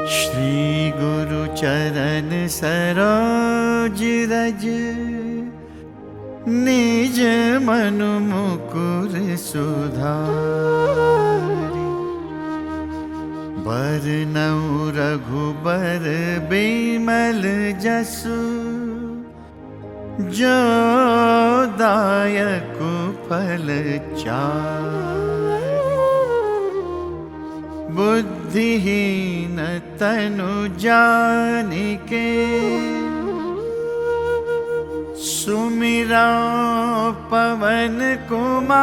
श्री गुरु चरण सरोज रज, निज मनु मुकुर सुधारि। बरनउँ रघुबर बिमल जसु, जो दायक फल चारि। बुद्धिहीन तनु जानिके, सुमिरा पवन कुमार।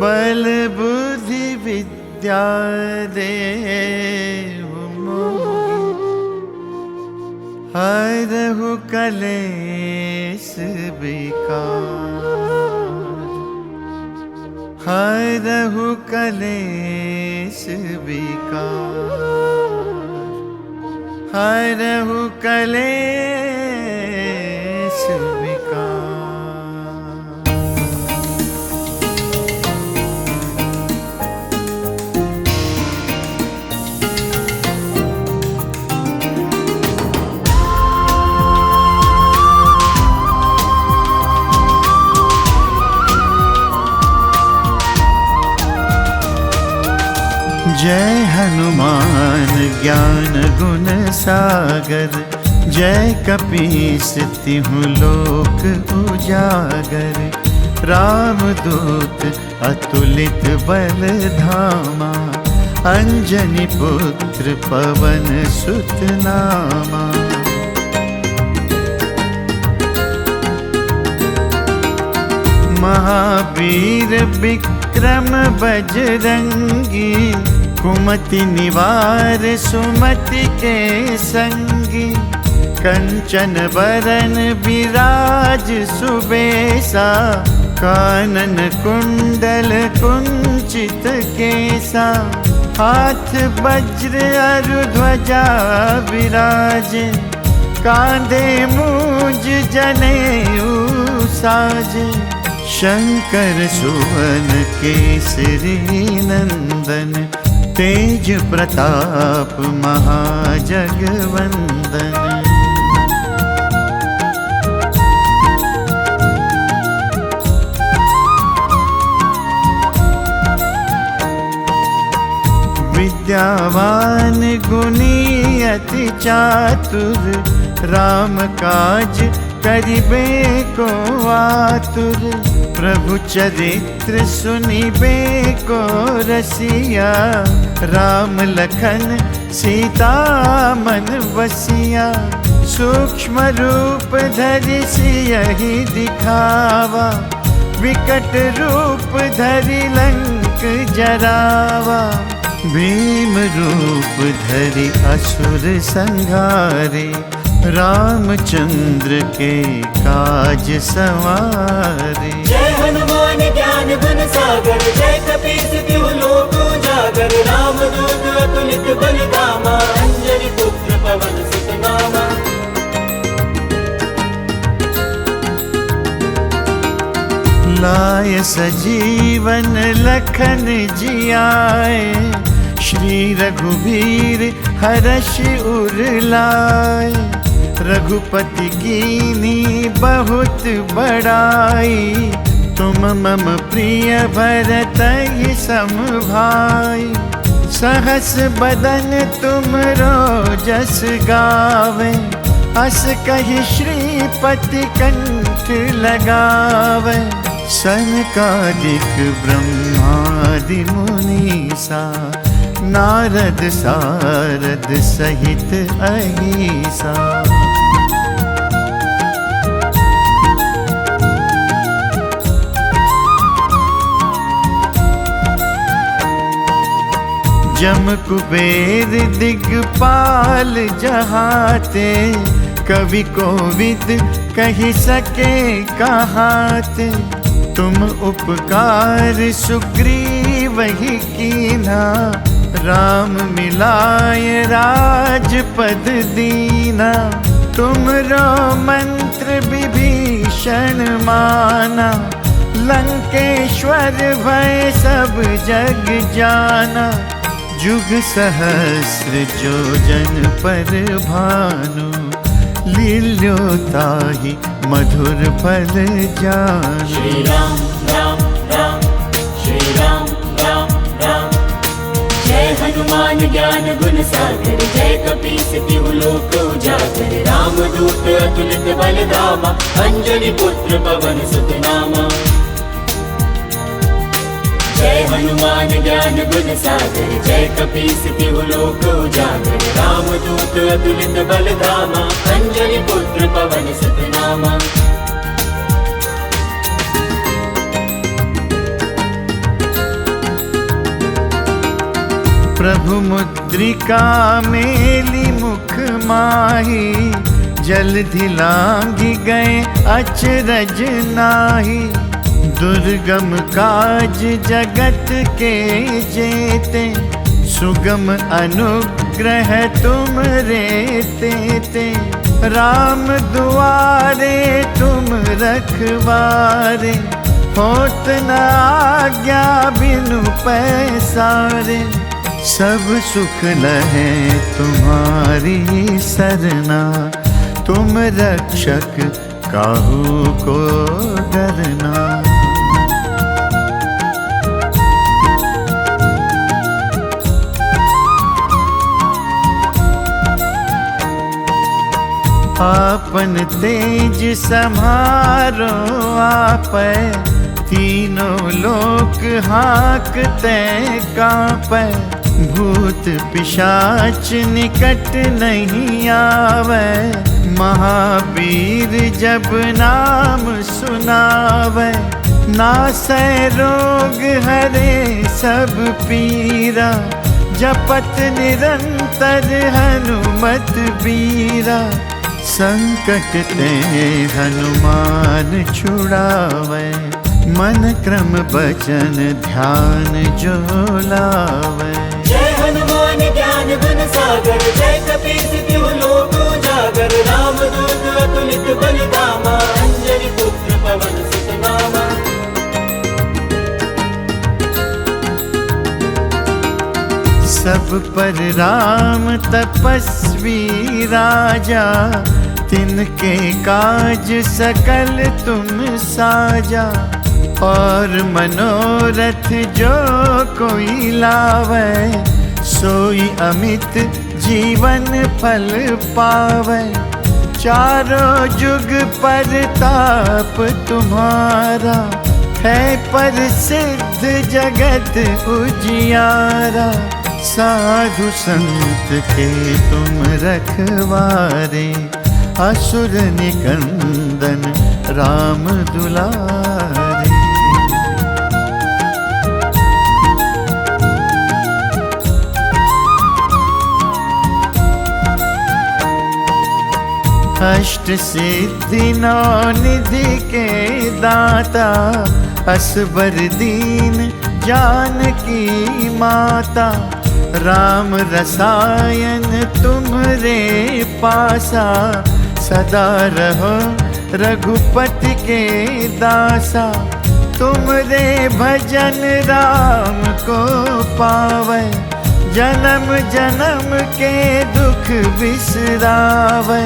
बल बुद्धि विद्या देहु मोहि, हरहु कलेश विकार। हरहु कलेश विकार। हरहु कलेश विकार। जय हनुमान ज्ञान गुण सागर, जय कपीस तिहु लोक उजागर। रामदूत अतुलित बल धामा, अंजनी पुत्र पवन सुत नामा। महावीर विक्रम बजरंगी, कुमति निवार सुमति के संगी। कंचन बरन विराज सुबेसा, कानन कुंडल कुंचित केसा। हाथ वज्र अरु ध्वजा विराजे, कांधे मूज जनेऊ साजे। शंकर सुवन केसरी नंदन, तेज प्रताप महाजगवंदन। विद्यावान गुणी अति चातुर, राम काज करिबे को आतुर। प्रभु चरित्र सुनिबे को रसिया, राम लखन सीता मन बसिया। सूक्ष्म रूप धरि सियहि दिखावा, विकट रूप धरि लंक जरावा। भीम रूप धरि असुर संहारे, रामचंद्र के काज सवारे। जय हनुमान ज्ञान गुण सागर, जय कपीस तिहु लोक उजागर। रामदूत अतुलित बल धामा, अंजनी पुत्र पवन सुत नामा। लाय सजीवन लखन जियाए, श्री रघुबीर हरषि उर लाए। रघुपति कीन्ही बहुत बड़ाई, तुम मम प्रिय भरतहि सम भाई। सहस बदन तुमरो जस गावे, अस कहि श्रीपति कंठ लगावे। सनकादिक ब्रह्मादि मुनीसा, नारद सारद सहित अहीसा। जम कुबेर दिगपाल जहाते, कवि कोविद कहि सके कहाते। तुम उपकार सुग्रीवहि कीन्हा, राम मिलाय राजपद दीना। तुमरो मंत्र विभीषण माना, लंकेश्वर भय सब जग जाना, जुग सहस्र योजन पर भानु, लील्योताहि मधुर फल जानु। श्री राम राम राम, श्री राम राम राम। जय हनुमान ज्ञान गुण सागर, जय कपीस तिहु लोक उजागर। रामदूत अतुलित बल धामा, अंजनी पुत्र पवन सुत नामा। जय हनुमान ज्ञान गुण सागर, जय कपीस तिहु लोक उजागर। रामदूत अतुलित बल धामा, अंजनी पुत्र पवन सुत नामा। प्रभु मुद्रिका मेली मुख माही, जलधि लांघि गए अचरज नाहि। दुर्गम काज जगत के जेते, सुगम अनुग्रह तुम रे तेते। राम दुआरे तुम रखवारे, होत न आज्ञा बिनु पैसारे। सब सुख लहे तुम्हारी सरना, तुम रक्षक काहू को डरना। आपन तेज समारो आपै, तीनों लोक हाँकते कांपै। भूत पिशाच निकट नहीं आवे, महावीर जब नाम सुनावे। नासै रोग हरे सब पीरा, जपत निरंतर हनुमत बीरा। संकट ते हनुमान छुड़ावे, मन क्रम बचन ध्यान जो लावे। जय हनुमान ज्ञान गुण सागर, जय कपीस तिहु लोक उजागर। रामदूत अतुलित बल धामा, अंजनी पुत्र पवन सुत नामा। सब पर राम तपस्वी राजा, तिनके काज सकल तुम साजा। और मनोरथ जो कोई लावे, सोई अमित जीवन फल पावे। चारों जुग परताप तुम्हारा, है प्रसिद्ध जगत उजियारा। साधु संत के तुम रखवारे, असुर निकंदन राम दुलारे। अष्ट सिद्धि नौ निधि के दाता, असबर दीन जानकी माता। राम रसायन तुम्हरे पासा, सदा रहो रघुपति के दासा। तुमरे भजन राम को पावे, जन्म जन्म के दुख बिसरावे।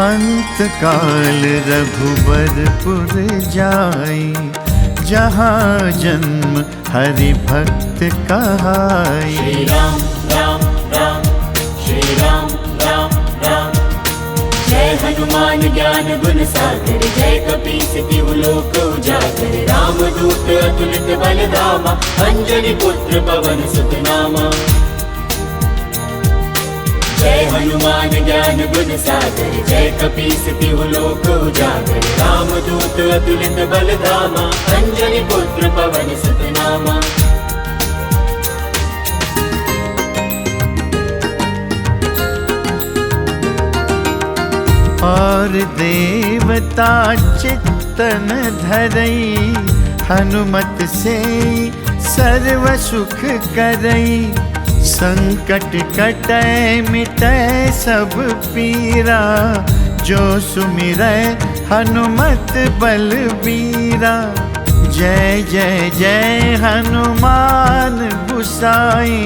अंत काल रघुबरपुर जाई, जहाँ जन्म हरि भक्त कहाई। श्री राम राम राम, श्री राम राम राम। जय हनुमान ज्ञान गुण सागर, जय कपीस तिहु लोक उजागर। रामदूत अतुलित बल धामा, अंजनी पुत्र पवन सुत नामा। जय हनुमान ज्ञान गुण सागर, जय कपीस तिहु लोक उजागर। रामदूत अतुलित बल धामा, अंजनी पुत्र पवन सुत नामा। और देवता चित्तन धरई, हनुमत से सर्व सुख करई। संकट कटै मिटै सब पीरा, जो सुमिरै हनुमत बलबीरा। जय जय जय हनुमान गुसाई,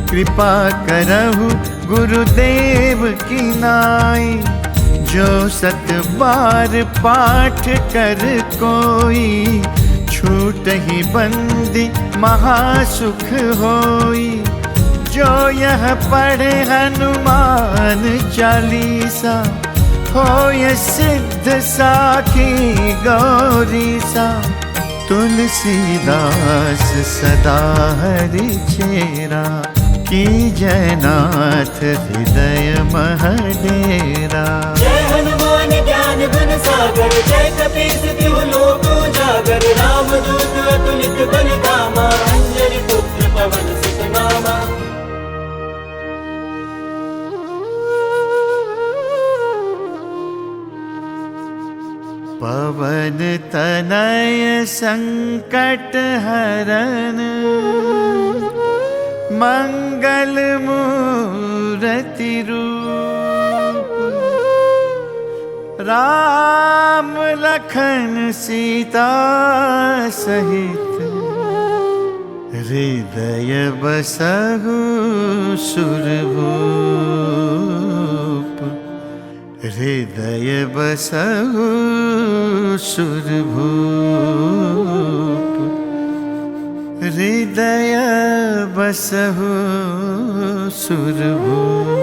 कृपा करहु गुरुदेव की नाई। जो 7 बार पाठ कर कोई, छूट ही बंदी महासुख होई। जो यह पढ़े हनुमान चालीसा, होय सिद्ध साखी गौरीसा। तुलसीदास सदा हरि चेरा, की जयनाथ हृदय महडेरा। जय हनुमान ज्ञान गुण सागर, जय कपीस तिहु लोक उजागर। रामदूत अतुलित बल धामा, अंजनी पुत्र पवन सुत नामा। पवन तनय संकट हरन, मंगल मूरति रूप। राम लखन सीता सहित, हृदय बसहु सुरभूप। हृदय बसहु सुरभूप। हृदय बसहु सुरभूप।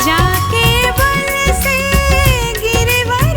जाके बरसे गिरवर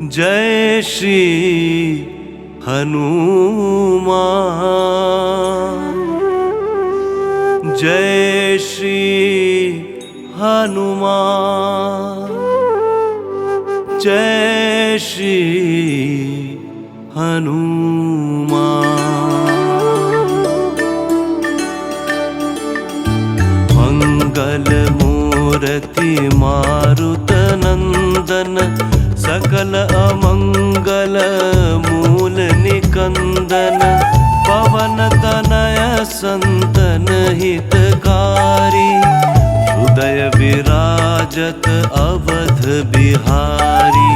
जय श्री हनुमान, जय श्री हनुमान, जय श्री हनुमान। मंगल मूर्ति मारुत नंदन, सकल अमंगल मूल निकंदन, पवन तनय संतन हितकारी, हृदय विराजत अवध बिहारी।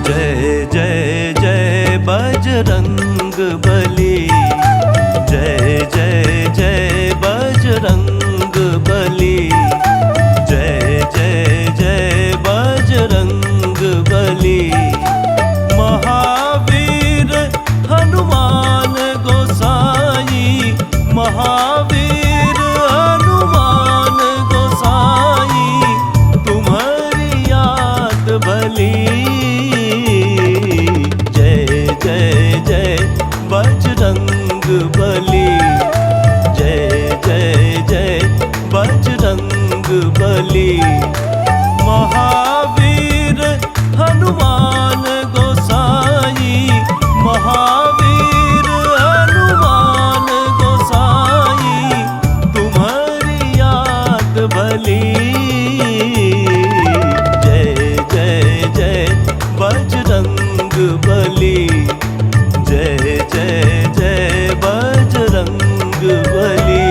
जय जय जय बजरंग बली, जय जय जय बजरंग बली, जय जय जय बजरंग बली। महावीर हनुमान गोसाई, महावीर हनुमान गोसाई, तुम्हारी याद भली। जय जय जय बजरंग बली, जय जय जय बजरंग बली। महावीर हनुमान गोसाई, महावीर हनुमान गोसाई, तुम्हारी याद भली। जय जय जय बजरंग बली, जय जय जय बजरंग बली।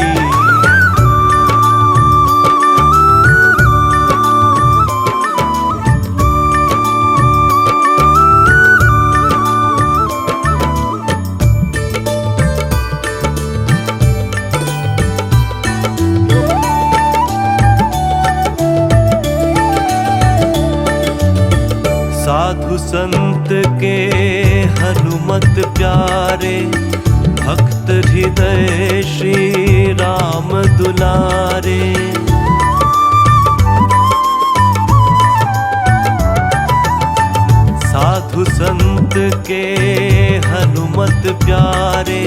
साधु संत के हनुमत प्यारे, भक्त हृदय श्री राम दुलारे। साधु संत के हनुमत प्यारे,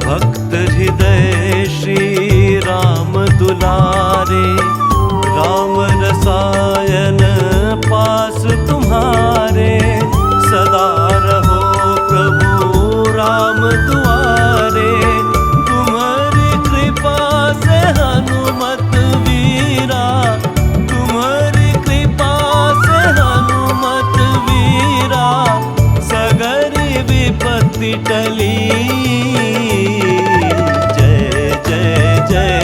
भक्त हृदय श्री राम दुलारे। राम रसायन पास तुम्हारे, सदा रहो प्रभु राम दुआरे। तुम्हारी कृपा से हनुमत वीरा, तुम्हारी कृपा से हनुमत वीरा, सगरी विपत्ति टली। जय जय जय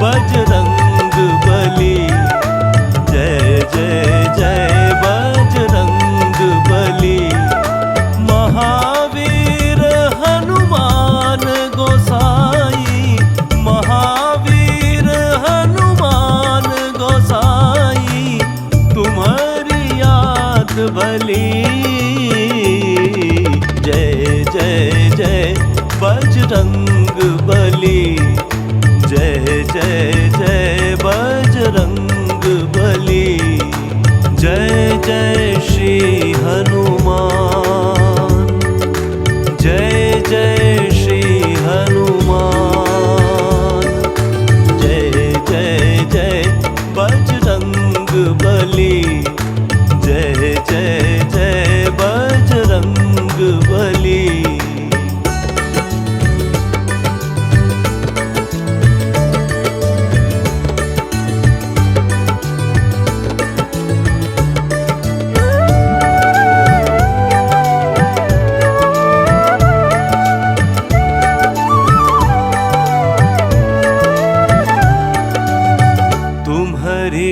बजरंग बली, जय जय जय बजरंग बली। महावीर हनुमान गोसाई, महावीर हनुमान गोसाई, तुम्हारी याद भली। जय जय जय बजरंग बली, जय जय जय बजरंग बली। जय जय श्री हनुमान, जय जय श्री हनुमान, जय जय जय बजरंग बली, जय जय जय बजरंग बली।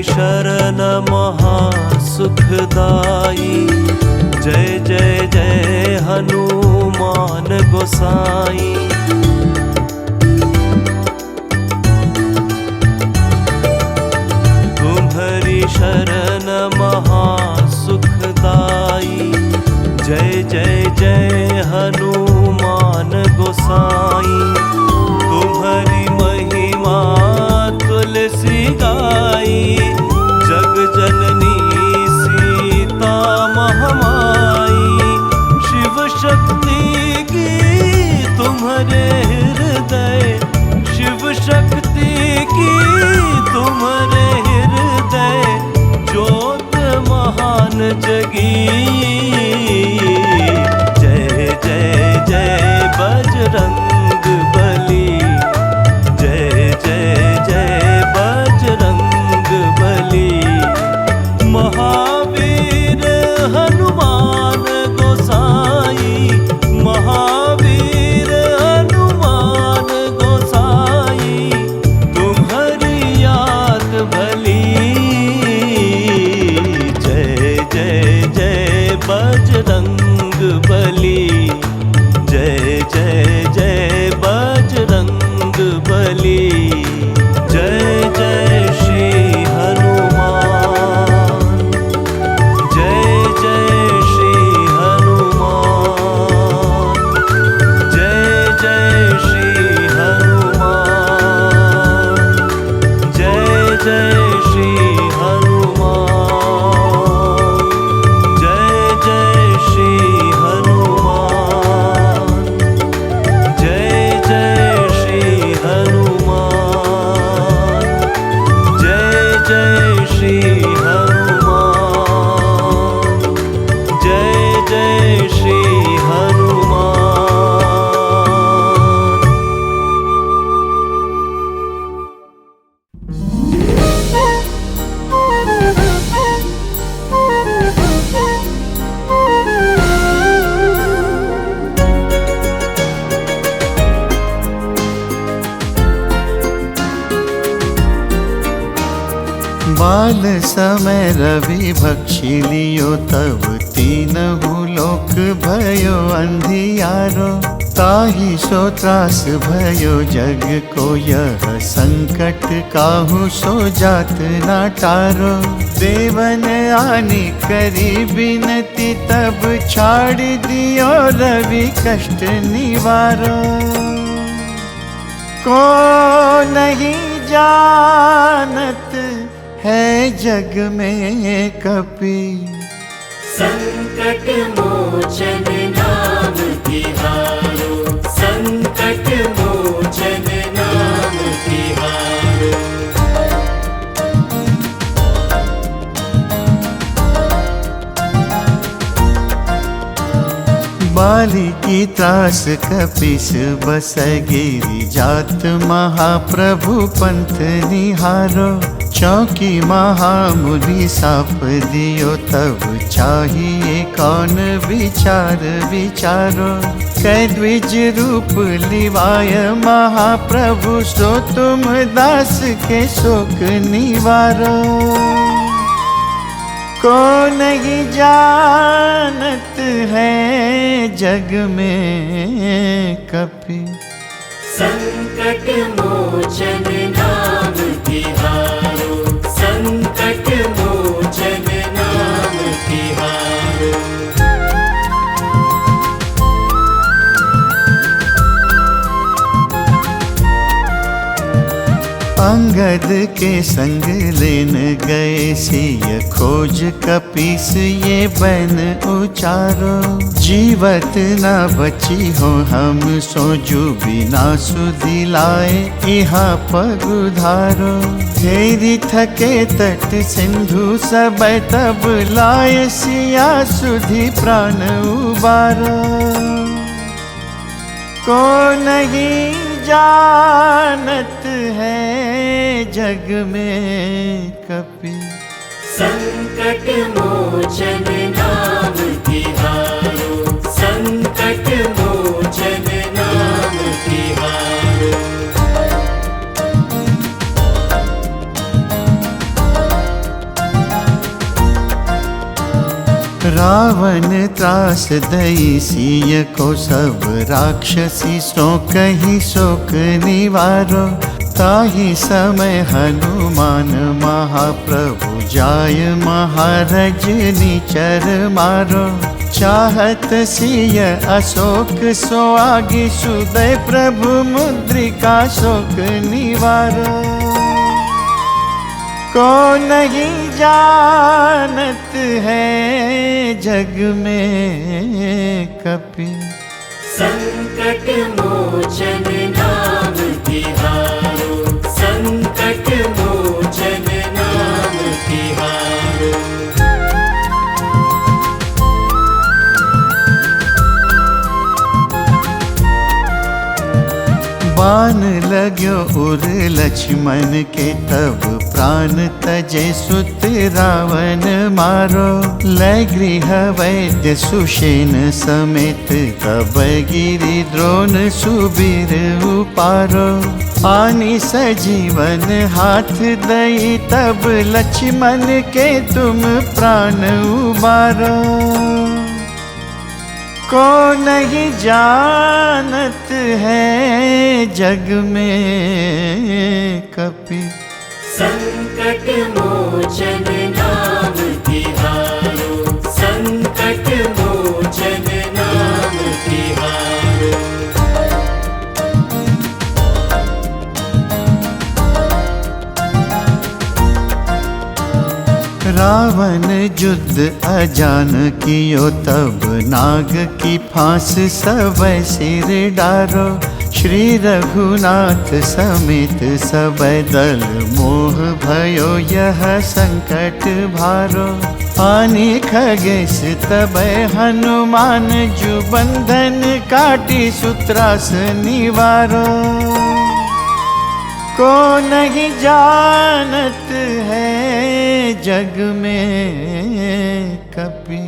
शरण महासुखदाई, जय जय जय हनुमान गोसाई। तुम्हारी शरण महासुखदाई, जय जय जय हनुमान गोसाई। समय रवि भक्षी लियो तब तीनहु लोक भयो अंधियारो। ताहि सो त्रास भयो जग को यह संकट काहू सो जात ना टारो। देवन आनी करी बिनती तब छाड़ दियो रवि कष्ट निवारो। को नहीं जानत है जग में कपि संकट मोचन नाम तिहारो। संकट मोचन नाम तिहारो। बाली की त्रास कपिस बस गिरी जात महाप्रभु पंथ निहारो। चौकी महामुनि साप दियो तब चाहिए कौन विचार विचारो। कै द्विज रूप लिवाय महाप्रभु सो तुम दास के शोक निवारो। को नहीं जानत है जग में कपि संकट मोचन नाम तिहारो। संकट मोचन नाम तिहारो। अंगद के संग लेन गए सिय खोज कपीस ये बैन उचारो। जीवत न बची हो हम सोजू बिना सुधि लाए यहाँ पगुधारो। घेरी थके तट सिंधु सब तब लाए सिया सुधि प्राण उबारो। को नहीं जानत है जग में कपि संकट मोचन नाम तिहारो। संकट मोचन नाम तिहारो। रावण त्रास दई सिय को सब राक्षसी सो कही शोक निवारो। ताहि समय हनुमान महाप्रभु जाय महारज निचर मारो। चाहत सिय अशोक सो आगे सुदय प्रभु मुद्रिका शोक निवारो। को नहीं जानत है जग में कपि संकट मोचन नाम तिहारो। संकट मोचन नाम तिहारो। बाण लाग्यो उर लक्ष्मण के तब प्राण तजे सुत रावण मारो। लय गृह वैद्य सुषेण समेत तब गिरि द्रोण सुबीर उपारो। आनी सजीवन हाथ दई तब लक्ष्मण के तुम प्राण उबारो। को नहीं जानत है जग में कपि संकट मोचन नाम तिहारो। संकट मोचन नाम तिहारो। रावण युद्ध अजान कियो तब नाग की फांस सब सिर डारो। श्री रघुनाथ समेत सब दल मोह भयो यह संकट भारो। आनी खगेश तब हनुमान जु बंधन काटी सूत्रास निवारो। को नहीं जानत है जग में कपि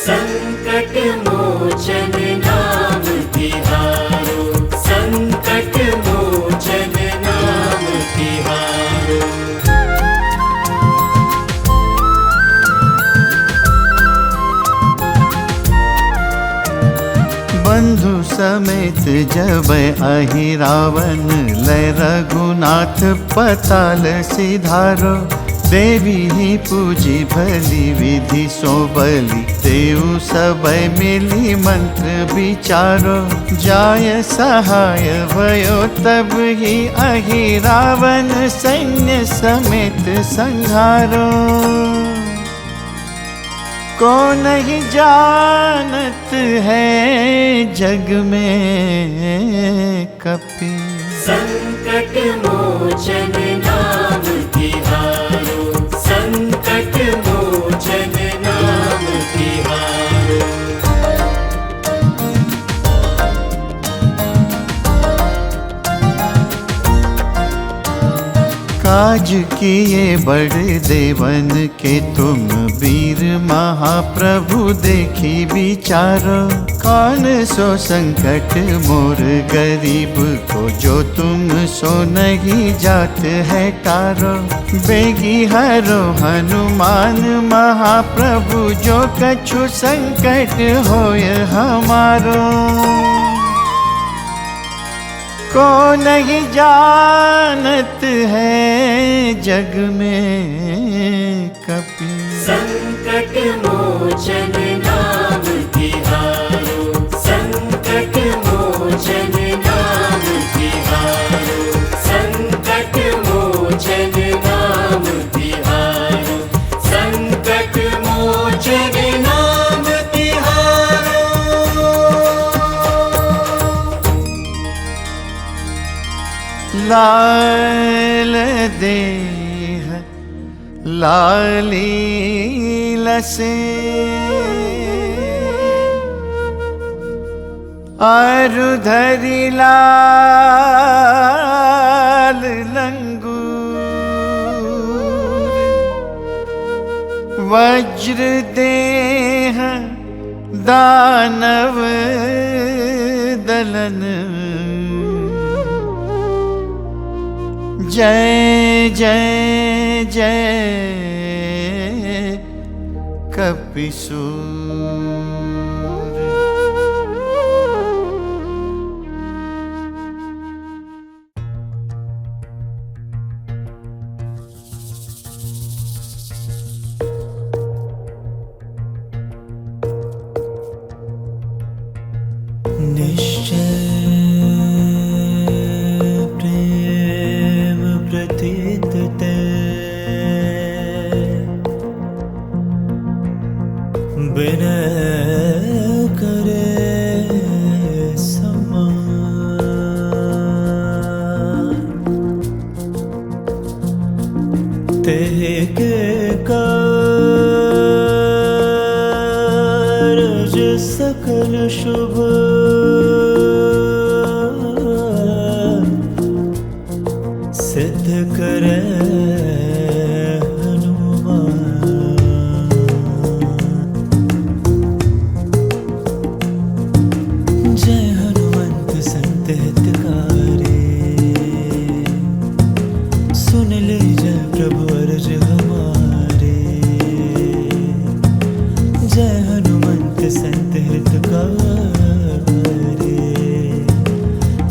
संकट मोचन नाम तिहारो। संकट मोचन नाम तिहारो। समेत जब अहि रावण लय रघुनाथ पताल सिधारो। देवी ही पूजी भली विधि सो बलि देव सब मिली मंत्र विचारो। जाय सहाय भयो तब ही अहि रावण सैन्य समेत संहारो। को नहीं जानत है जग में कपि। संकट मोचन नाम तिहारो, संकट मोचन नाम तिहारो। काज किए बड़े देवन के तुम वीर महाप्रभु देखी विचारो। कौन सो संकट मोर गरीब को जो तुम सो नहीं जात है टारो। बेगी हरो हनुमान महाप्रभु जो कछु संकट होय हमारो। को नहीं जानत है जग में कपि। संकट मोचन नाम तिहारो, संकट मोचन नाम तिहारो, संकट मोचन नाम तिहारो, संकट मोचन नाम तिहारो। लाल देह लाली लसे अरुधरी लाल लंगूर। वज्र देह दानव दलन। जय जय जय कपिसूर। निश्चय प्रेम प्रतीत ते विनय करे समान। तेहि के कारज सकल शुभ सिद्ध करे हनुमान। जय हनुमंत संत हितकारी। सुन ले जय प्रभु अर्ज हमारे। जय हनुमंत संत हितकारी।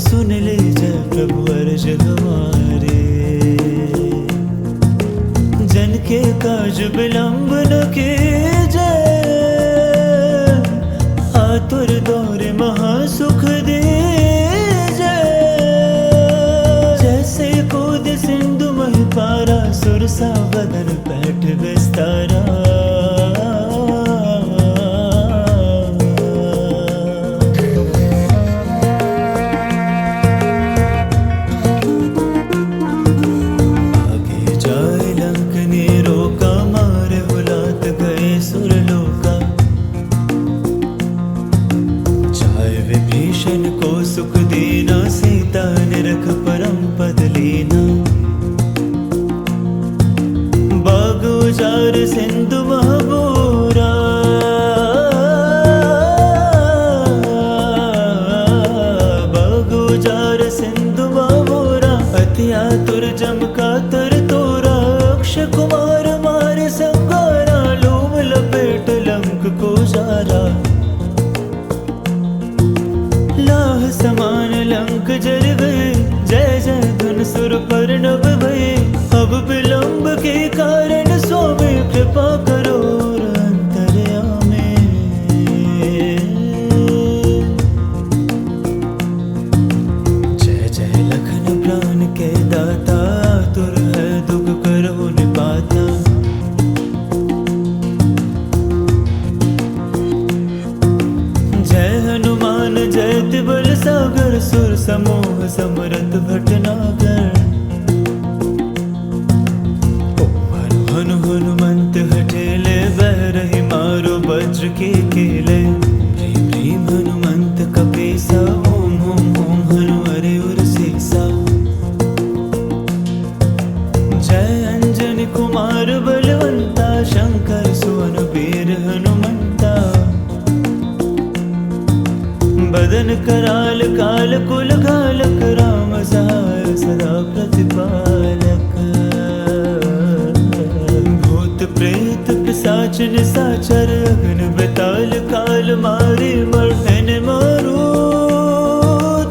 सुन ले जय प्रभु अर्ज हमारे। जन के काज विलंब न कीजय। आतुर दौर महासुख दीजय। जैसे कूद सिंधु महि पारा सुरसा बदन पैठ विस्तारा। विभीषण को सुख देना सीता निरख परम पद लेना। बाग उजार सिंधु महाबोरा। बाग उजार सिंधु महाबोरा। अति आतुर जम का तर तोरा। अक्षय कुमार मारे संगारा। लोम लपेट लंक को जारा। शंख जर गए, जय जय धुन सुर पर्णव भये। अब विलंब के कारण स्वामी कृपा करो अंतर्यामी। जय जय लखन प्राण के दाता, तुर है दुख करो निपाता। जय हनुमान जय तिबल सागर, सुर समूह समरथ भटनागर। हनु हनुमंत हठेले, बहरहि मारो वज्र के केले। भीम भीम हनुमंत कपीसा, ओम ओम ओम हनु हरे उर सीसा। जय अंजनी कुमार बलवंता, शंकर सुवन वीर हनुमंता। बदन कराल काल कुल घालक, राम सहाय सदा प्रतिपालक। भूत प्रेत पिशाच निशाचर, अग्नि बेताल काल मारे मर्दन मारो।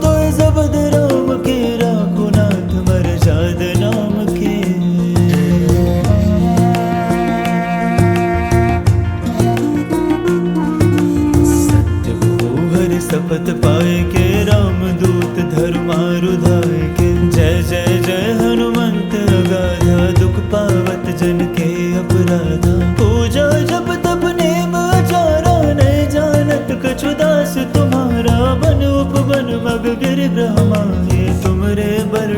तो जबद राम के राखो नाथ, मर जाद नाम के। सत्य हरि शपथ पाए के, राम दूत धर्मारु धाय के। जय जय जय हनुमंत अगाधा, दुख पावत जन के अपराधा। पूजा जप तप नेम आचारा, नहीं जानत कछु दास तुम्हारा। बन उपवन मग गिर ब्रह्माए, तुमरे बर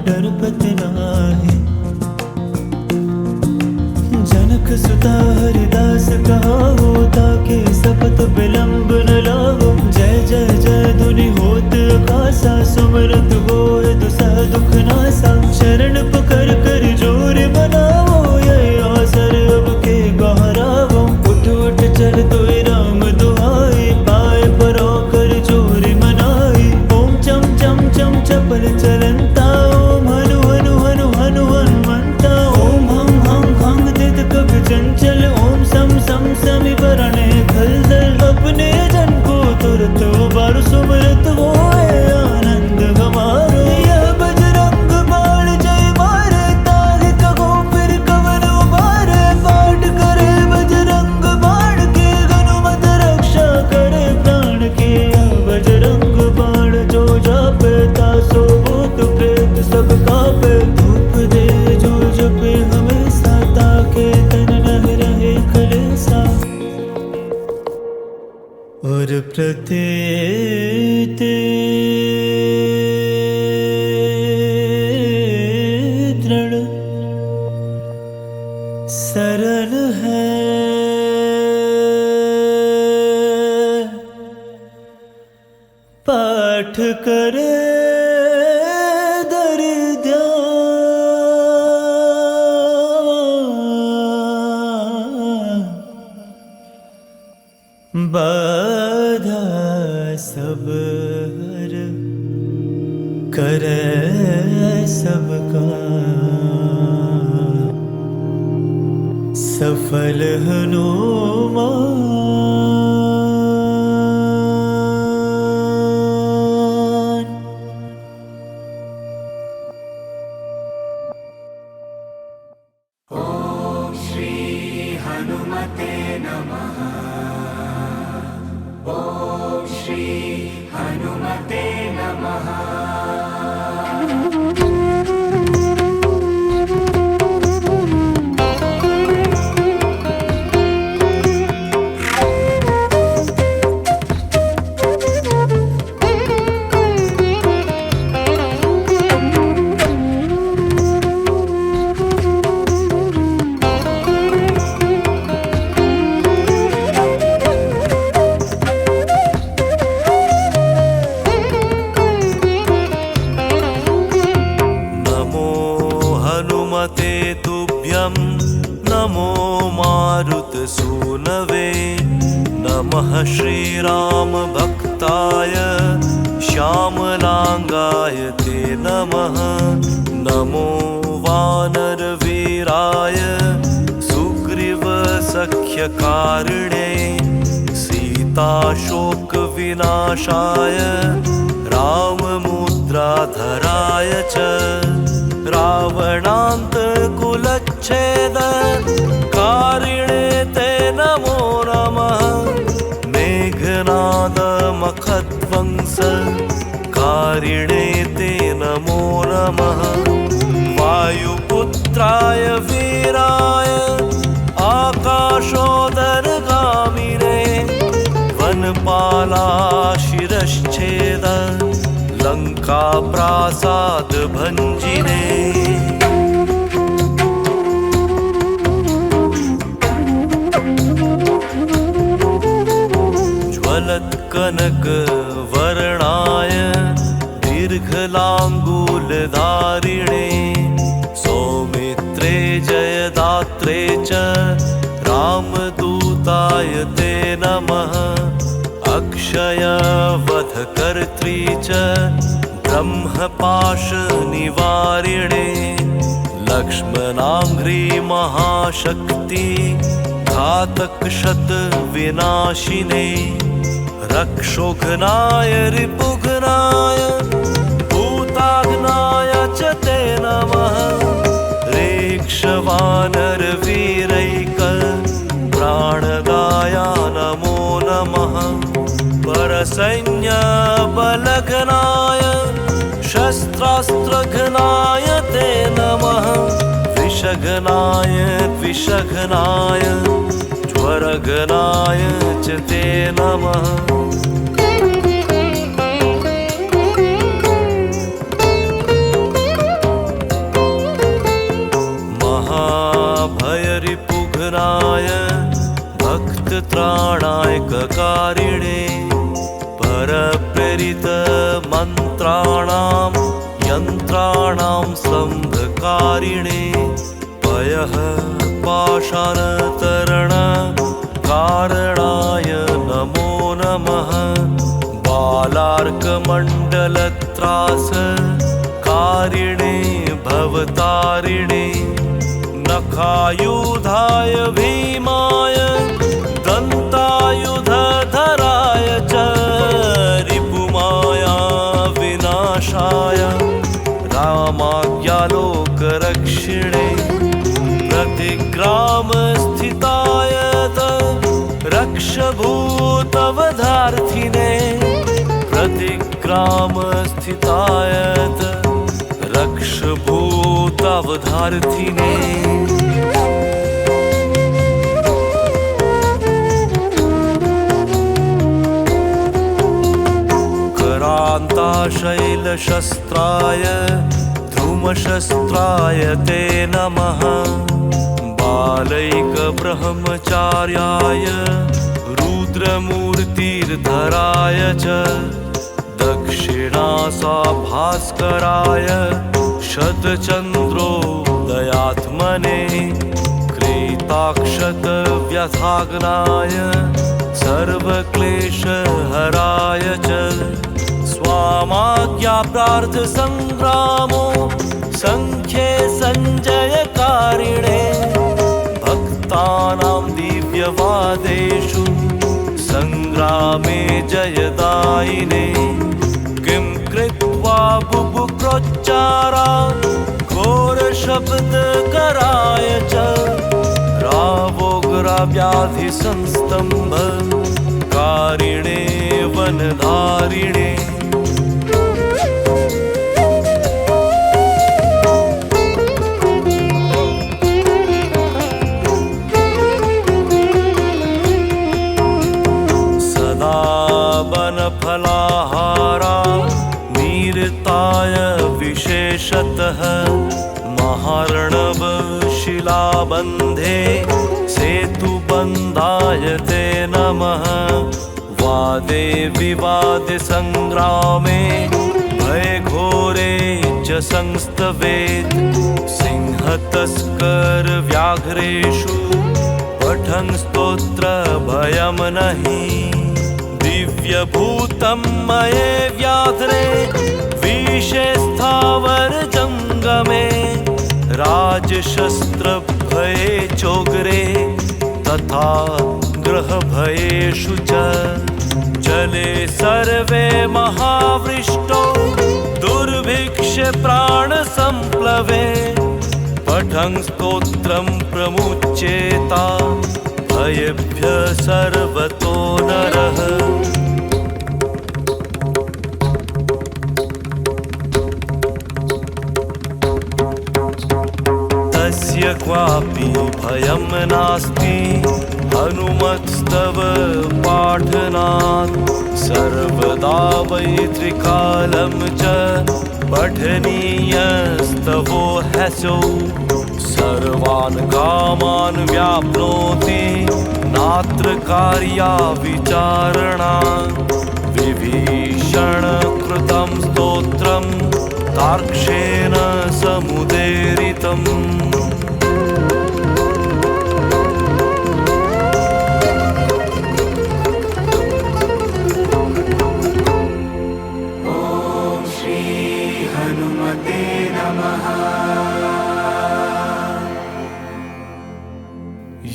डर पति नाहे। जनक सुता हरिदास कहा, होता के सपत विलंब न लाहो। जय जय जय धुनि होत आकाशा, सुमरत होय दुसह दुख नासा। शरण पकड़ कर जोर बनाओ, ये अवसर अब के गहराओ। उठ उठ चल तो राम दुहाई, पाए परो कर जोर मनाई। ओम चम चम चम चपल चलंता, ओम हनु हनु हनु हनु हनुमंता। ओम हम हम हंग दित कब चंचल, ओम सम सम समी बरणे खलदल। अपने जन को तुरत बार सुमरत होए, आनंद हमारो। यह बजरंग बाण जय मारे, ताल कहो फिर कवन उबारे। पाठ करे बजरंग बाण के, हनुमत रक्षा करे प्राण के। यह बजरंग बाण जो जापे, तासो भूत प्रेत सब कापे। धूप दे जो जपे हमेशा, ताके तन न रहे कलेसा। और प्रत्येक दृढ़ सरल है, पाठ करे दरिद्र। बाधा सब हर, करे सबका सफल हनुमान। ओम श्री हनुमते नमः। ओम श्री हनुमते नमः। नमो मारुतसूनवे, नमः श्रीराम भक्ताय श्यामलांगाय ते नमः। नमो वानरवीराय सुग्रीव सख्यकारिणे, सीताशोक विनाशाय राममुद्राधराय च रावणान्तकुलच्छेद कारिणे ते नमो नमः मेघनादमखध्वंस कारिणे ते नमो नमः वायुपुत्राय वीराय आकाशोदरगामिने वनपालाशिरश्छेद लङ्काप्रासादभञ्जिने ज्वलत्कनकवर्णाय दीर्घलाङ्गूलधारिणे सौमित्रे जयदात्रे च रामदूताय ते नमः अक्षयवधकर्त्री च ब्रह्मपाशनिवारिणे लक्ष्मणाङ्घ्रि महाशक्ति घातकशतविनाशिने रक्षोघ्नाय रिपुघ्नाय भूताघ्नाय च ते नमः रेक्षवानरवीरैक प्राणदाय नमो नमः परसैन्यबलघ्नाय शस्त्रास्त्रघ्नाय ते नमः विषघ्नाय द्विषघ्नाय ज्वरघ्नाय च ते नमः महाभयरिपुघ्नाय भक्तत्राणायककारिणे परप्रेरितमन्त्राणां यन्त्राणां स्तम्भकारिणे पयः पाषाणतरण कारणाय नमो नमः बालार्कमण्डलत्रास कारिणे भवतारिणे नखायुधाय भीमाय दन्तायुधधराय च रिपुमाया विनाशाय रामाज्ञालोकरक्षिणे प्रतिग्रामस्थिताय रक्षभूतवधार्थिने प्रतिग्रामस्थिताय रक्षभूतवधार्थिने करान्ताशैलशस्त्राय धूमशस्त्राय ते नमः बालैकब्रह्मचार्याय रुद्रमूर्तिर्धराय च दक्षिणासा भास्कराय शतचन्द्रोदयात्मने क्रेताक्षतव्यथाग्नाय सर्वक्लेशहराय च स्वामाज्ञाप्रार्थसङ्ग्रामो सङ्ख्ये सञ्जयकारिणे भक्तानां दिव्यवादेषु सङ्ग्रामे जयदायिने किं कृत्वा बुभुक्रोच्चारा घोरशब्दकराय च रावोग्रव्याधिसंस्तम्भ कारिणे वनधारिणे फलाहारा नीरताय विशेषतः महार्णव शिलाबन्धे सेतुबन्धाय ते नमः वादे विवादे संग्रामे भयघोरे च संस्तवेत् सिंहतस्कर व्याघ्रेषु पठन् स्तोत्र भयं नहि दिव्यभूतं मये व्याघ्रे विषे स्थावर जङ्गमे राजशस्त्रभये चोग्रे तथा ग्रहभयेषु च जले सर्वे महावृष्टि समाविष्टो दुर्भिक्ष्य प्राण संप्लवे पठन् स्तोत्रं प्रमुच्येता भयेभ्यः सर्वतो नरः। तस्य क्वापि भयं नास्ति हनुमत्स्तव पाठनात् सर्वदा वै त्रिकालं च पठनीयस्तवो ह्यसौ सर्वान् कामान् व्याप्नोति नात्र कार्या विचारणा विभीषण कृतं स्तोत्रं तार्क्ष्येण समुदीरितम्।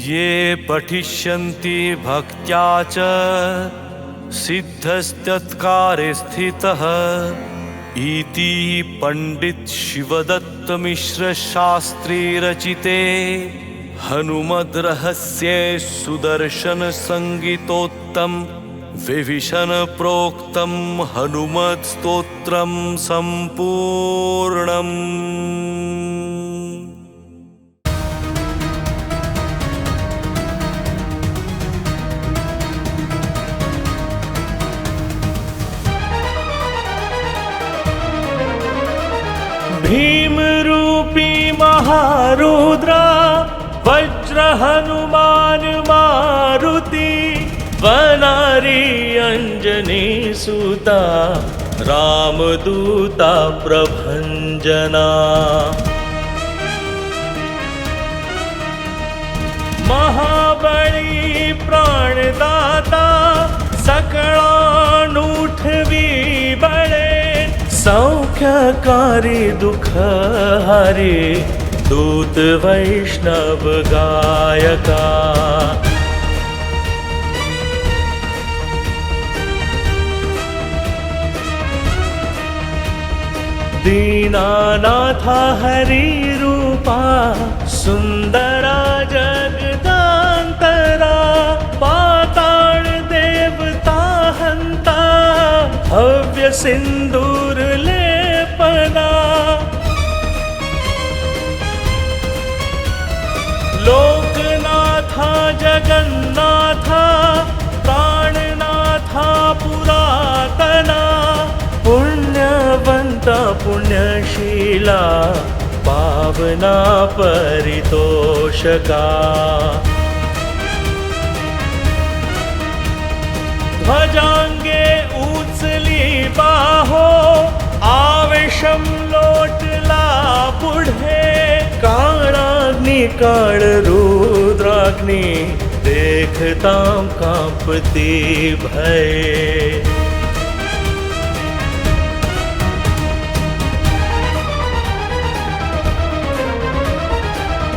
ये पठिष्यन्ति भक्त्या च सिद्धस्तत्कारे स्थितः इति पंडित शिवदत्त मिश्र शास्त्री रचिते हनुमद् रहस्ये सुदर्शन संगीतोत्तम विभीषण प्रोक्तम हनुमत् स्तोत्रम संपूर्णम्। भीम रूपी महारुद्रा वज्र हनुमान मारुति वनारी अंजनी सुता रामदूता प्रभंजना। महाबली प्राणदाता सकळानूठ बळे सौख्यकारी दुख हरे दूत वैष्णव गायका। दीनानाथा हरि रूपा सुंदरा जगदांतरा पाताल देवता हंता भव्य सिंदूर लेपना। लोकनाथा जगन्नाथा प्राणनाथा पुरातना पुण्यवंता पुण्यशीला पावना परितोषका। ध्वजांगे उचली बाहो आवेशम लोटला पुढे काळाग्नि काळ रुद्राग्नि देखतां कांपती भय।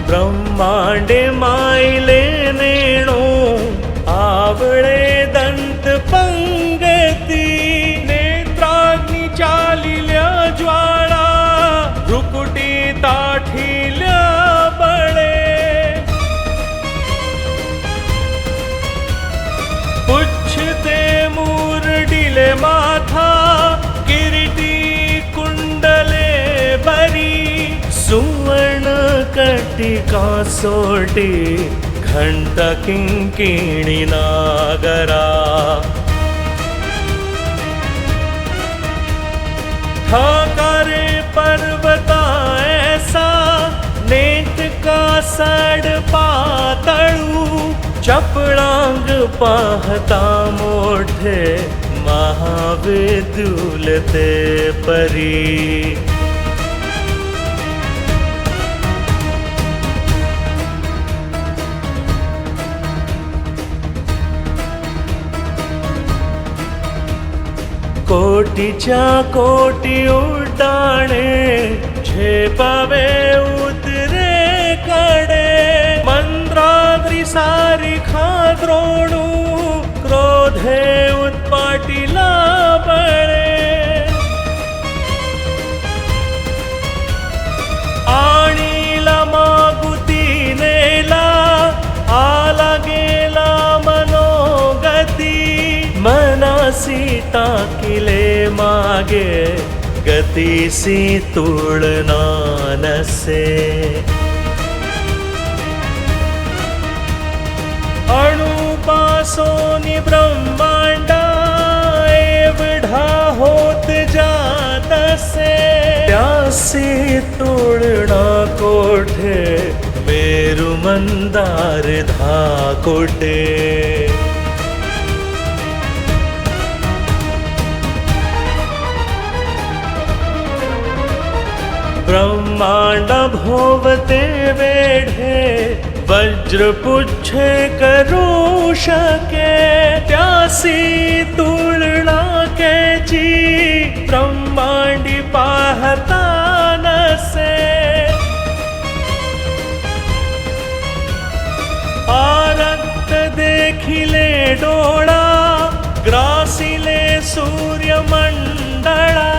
ब्रह्मांडे मायले नेणो आवळे दंत पंगती नेत्राग्नि चालिल्या ज्वाळा रुकुटी ताठिल्या बळे। पुच्छते मुरडिले माथा किरीटी कुंडले बरी सुवर्ण कटिका सोटी घंटा किंकिणी नागरा। ठाकारे पर्वता ऐसा नेत का सड पातळू चपळांग पाहता मोठे महाविदुलते परी। कोटीच्या कोटी उड्डाणे झेपावे उतरे कडे मंद्राद्री सारिखा द्रोणू क्रोधे उत्पाटिला बळे। लागे गति सी तुलना न से। अणुपासोनी ब्रह्मांडा एवढा होत जात से, त्यासी तुलना कोठे मेरु मंदार धाकोटे। ब्रह्मांड भोवते वेढे वज्र पुच्छे करू शके, त्यासी तुलना कैची ब्रह्मांडी पाहता नसे। आरक्त देखिले डोळा ग्रासिले सूर्यमंडळा,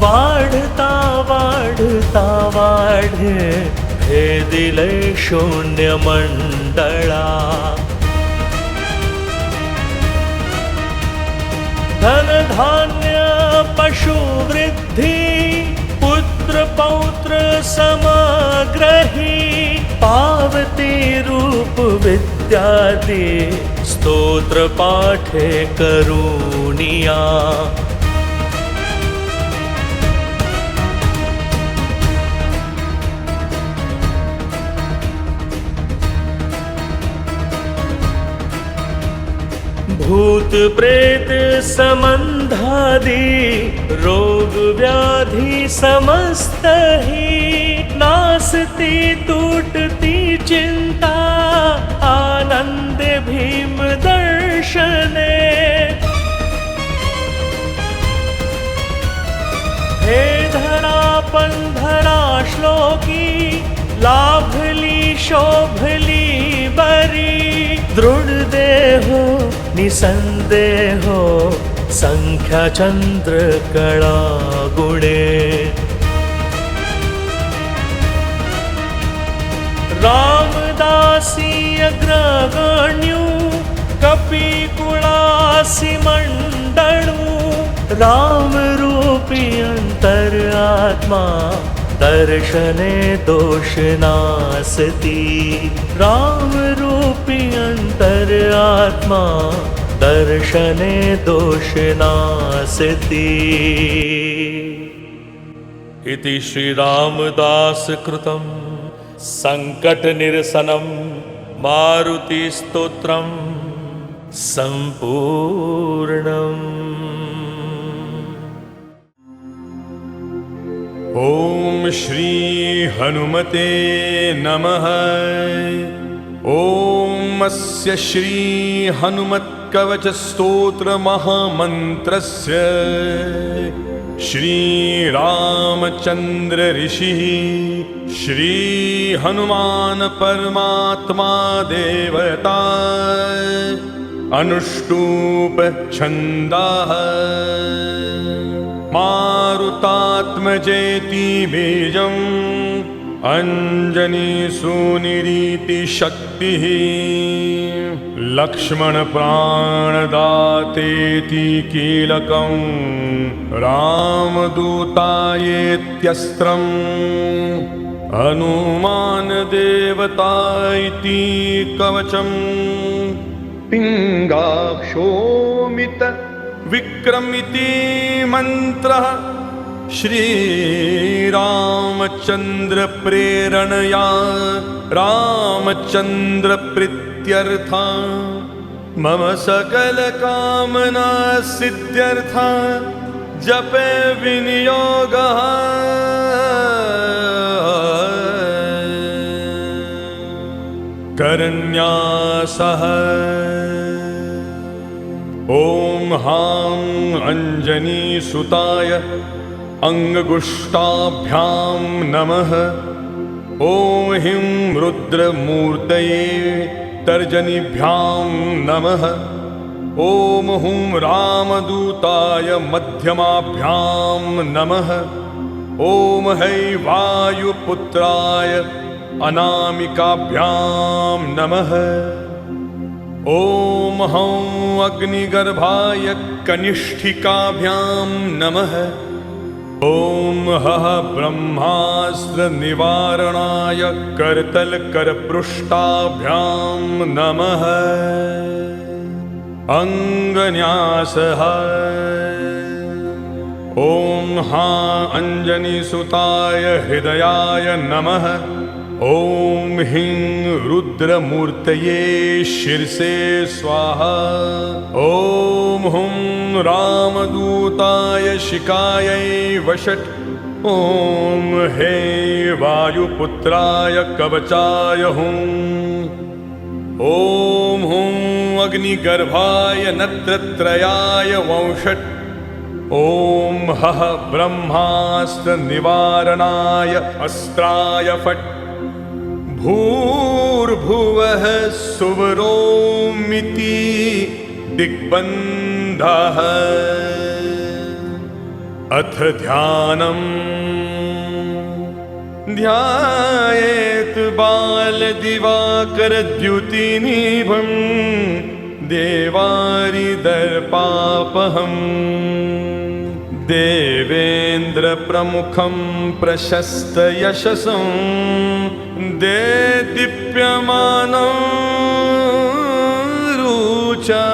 वाढता वाढता वाढे भेदिले शून्य मंडळा। धन धान्य पशु वृद्धि पुत्र पौत्र समग्रही, पावती रूप विद्यादि स्तोत्र पाठे करूनिया। भूत प्रेत संबंधादि रोग व्याधि समस्त ही, नासती टूटती चिंता आनंद भीम दर्शने। हे धरा पंधरा श्लोकी लाभली शोभली बरी, दृढ देहो निसंदेहो संख्या चंद्र कला गुणे। रामदासी अग्रगण्यु कपि कुळासी मंडळु, राम रूपी अंतर आत्मा दर्शने दोष नासती। राम रूपी अंतर आत्मा दर्शने दोष नासती। इति श्री रामदास कृतं संकट निरसनं मारुति स्तोत्रं संपूर्णम्। ओम श्री हनुमते नमः। ओम अस्य श्री हनुमत्कवच स्तोत्र महामन्त्रस्य श्री रामचंद्र ऋषिः श्री हनुमान परमात्मा देवता अनुष्टुप छंदाः मारुतात्मजेति बीजम् अंजनी सुनिरीति शक्तिः लक्ष्मण प्राणदातेति कीलकं रामदूतायेत्यस्त्रम् हनुमान देवता इति कवचम् पिङ्गाक्षोमित विक्रमिति मंत्रः श्री रामचंद्र प्रेरणया रामचंद्र प्रीत्यर्था मम सकल कामना सिद्ध्यर्था जपे विनियोगः करन्यासः। ओम हां अंजनी सुताय अंगुष्ठाभ्यां नमः। ओम ह्रीं रुद्रमूर्तये तर्जनीभ्यां नमः। ओम हुं रामदूताय मध्यमाभ्यां नमः। ओम है वायुपुत्राय अनामिकाभ्यां नमः। ॐ हं अग्निगर्भाय कनिष्ठिकाभ्यां नमः। ॐ हः ब्रह्मास्त्रनिवारणाय करतलकरपृष्ठाभ्यां नमः। अङ्गन्यासः। ॐ हा अञ्जनीसुताय हृदयाय नमः। ॐ ह्रीं रुद्रमूर्तये शिरसे स्वाहा। ॐ हुं रामदूताय शिखायै वषट्। ॐ हे वायुपुत्राय कवचाय हुं। ॐ हुं अग्निगर्भाय नत्रत्रयाय वंषट्। ॐ हः ब्रह्मास्त्रनिवारणाय अस्त्राय फट्। भूर्भुवः सुवरोमिति दिग्बन्धः। अथ ध्यानम्। ध्यायेत् बालदिवाकरद्युतिनिभं देवारिदर्पापहम्। देवेन्द्रप्रमुखं प्रशस्तयशसं देदीप्यमानं रुचा।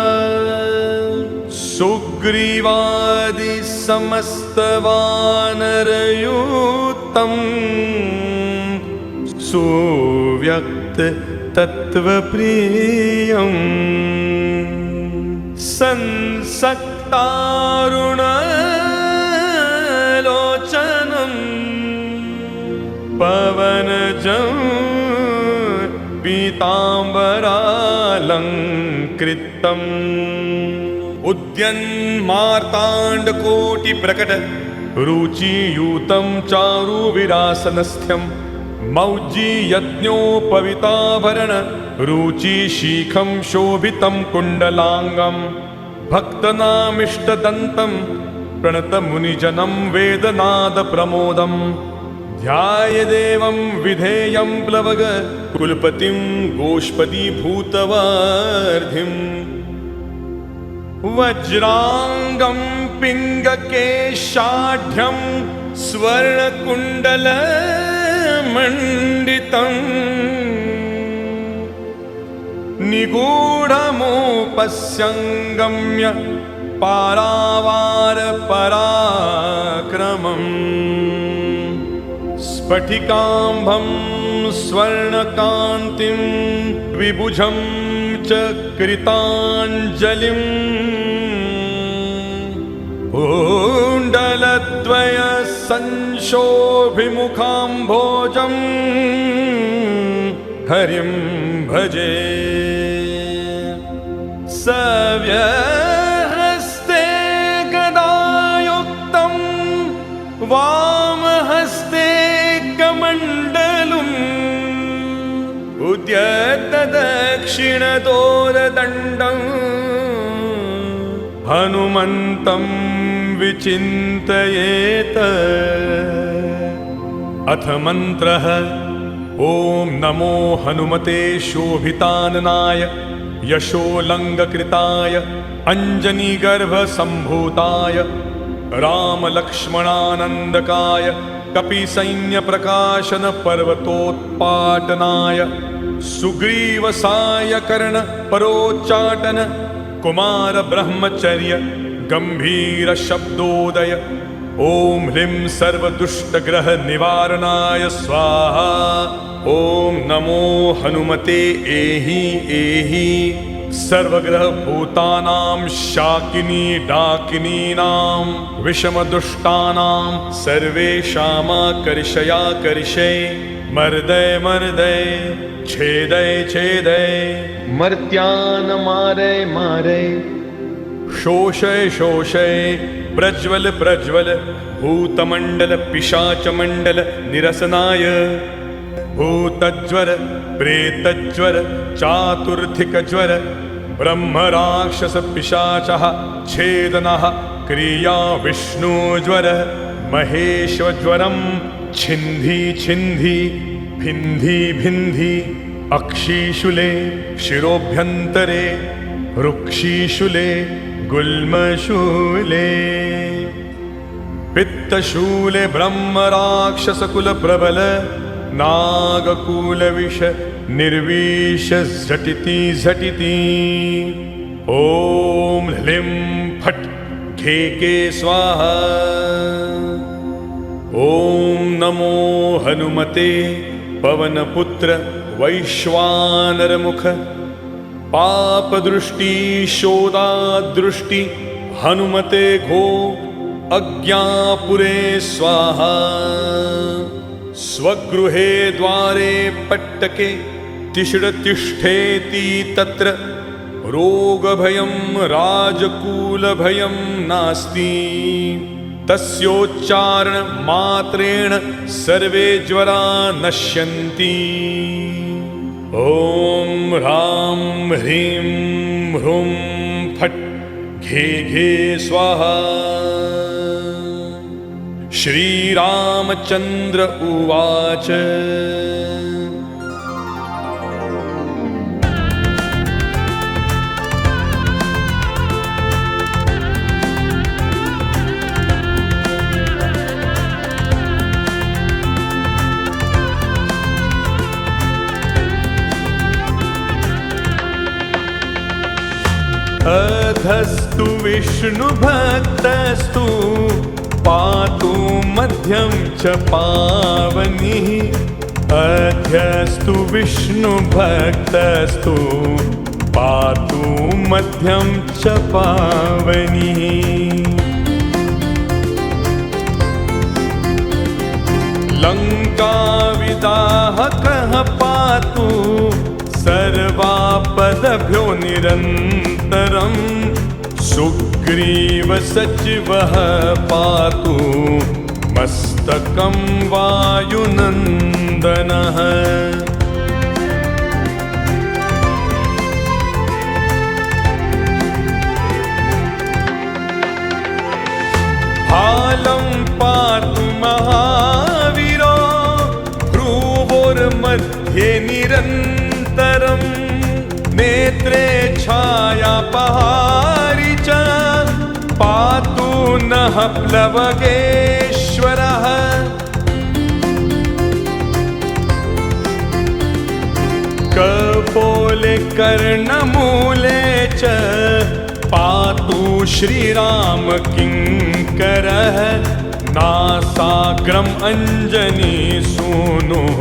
सुग्रीवादिसमस्तवानरयूतं सुव्यक्ततत्त्वप्रियम्। संसक्तारुणलोचनं पवनजं पीताम्बरालङ्कृतम्। उद्यन्मार्ताण्डकोटिप्रकट रुचियूतं चारुविरासनस्थ्यं। मौज्जीयज्ञोपवीताभरण रुचिशीखं शोभितं कुण्डलाङ्गं। भक्तनामिष्टदन्तं प्रणतमुनिजनं वेदनादप्रमोदं। ध्यायदेवं विधेयं प्लवग कुलपतिं गोष्पदीभूतवार्धिम्। वज्राङ्गं पिङ्गकेशाढ्यं स्वर्णकुण्डलमण्डितम्। निगूढमुपस्यङ्गम्य पारावारपराक्रमम्। स्फटिकाम्भं स्वर्णकान्तिं विभुजं च कृताञ्जलिम्। कुण्डलद्वय संशोभिमुखाम्भोजं हरिं भजे। सव्यहस्ते गदायुक्तं वामहस्ते कमण्डलुम्। उद्यतदक्षिणदोरदण्डं हनुमन्तं विचिन्तयेत। अथ मन्त्रः। ॐ नमो हनुमते शोभिताननाय यशोलङ्घकृताय अञ्जनीगर्भसम्भूताय रामलक्ष्मणानन्दकाय कपिसैन्यप्रकाशनपर्वतोत्पाटनाय सुग्रीवसायकर्णपरोच्चाटन कुमारब्रह्मचर्य गम्भीरशब्दोदय। ॐ ह्रीं सर्वदुष्टग्रहनिवारणाय स्वाहा। ॐ नमो हनुमते एहि एहि। सर्वग्रहभूतानां शाकिनी डाकिनीनां विषमदुष्टानां सर्वेषामाकर्षयाकर्षै। मर्दय मर्दय छेदय छेदय। मर्त्यान् मारय मारय। शोषय शोषय। प्रज्वल प्रज्वल। भूतमण्डल पिशाचमण्डल निरसनाय। भूतज्वर प्रेतज्वर चातुर्थिकज्वर ब्रह्मराक्षसपिशाचः छेदनः क्रिया विष्णुज्वर महेश्वज्वरं छिन्धि छिन्धि भिन्धि भिन्धि अक्षीशूले शिरोभ्यन्तरे रुक्षीशूले गुल्मशूले पित्तशूले ब्रह्मराक्षसकुलप्रबल नागकुलविष निर्विष झटिति झटिति ॐ ह्लीं फट् खेके स्वाहा। ॐ नमो हनुमते पवनपुत्र वैश्वानरमुख पापदृष्टि शोधादृष्टि हनुमते घो अज्ञापुरे स्वाहा। स्वगृहे द्वारे पट्टके तिष्ठेति तत्र रोगभयं राजकूलभयं नास्ति। तस्योच्चारण मात्रेण सर्वे ज्वरा नश्यन्ति। ॐ ह्रां ह्रीं ह्रूं फट् घे घे स्वाहा। श्रीरामचन्द्र उवाच अधस्तु विष्णुभक्तस्तु पातु मध्यं च पावनिः। अध्यस्तु विष्णुभक्तस्तु पातु मध्यं च पावनिः। लङ्काविदाहकः पातु सर्वापदभ्यो निरन्तरम्। सुग्रीव सचिवः पातु मस्तकं वायुनन्दनः। भालं पातु महावीरो भ्रुवोर्मध्ये निरन्तरम्। नेत्रे छायापहारी च पातु नः प्लवगेश्वरः। कपोले कर्णमूले च पातु श्रीरामकिङ्करः। नासाग्रम् अञ्जनीसूनुः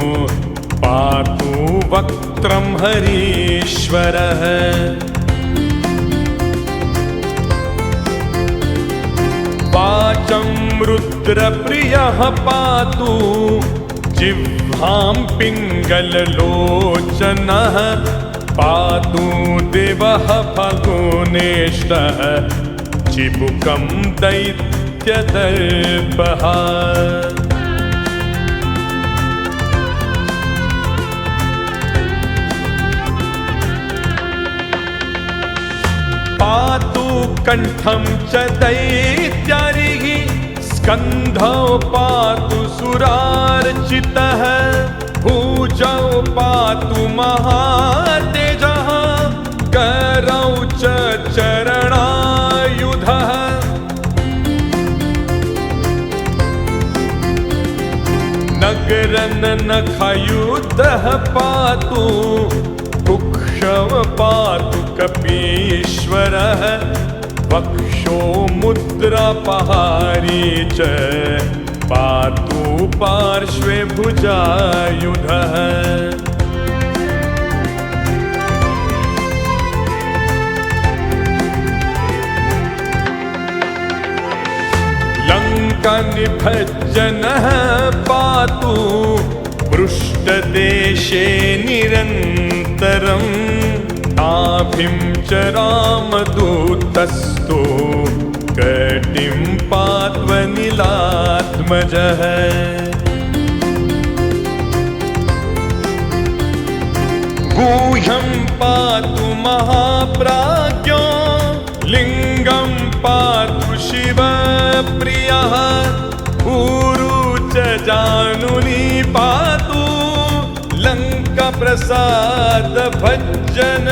पातु वक्त्रं हरीश्वरः। वाचं रुद्रप्रियः पातु जिह्वां पिङ्गललोचनः। पातु दिवः फल्गुनेष्टः चिबुकं दैत्यदर्पः। पातु कण्ठं च दैत्यारिः स्कन्धौ पातु सुरार्चितः। भुजौ पातु महातेजः करौ च चरणायुधः। नगरनखयुधः पातु कुक्षव पातु कपीश्वरः। वक्षो मुद्रापहारी च पातु पार्श्वे भुजायुधः। लङ्कानिभज्जनः पातु पृष्ठदेशे निरन्तरम्। नाभिं च रामदूतस्तु कटिं पात्वनिलात्मजः। गुह्यं पातु महाप्राज्ञो लिङ्गं पातु शिवप्रियः। ऊरु च जानुनी पातु लङ्काप्रसादपूर्णः। प्रसाद भजन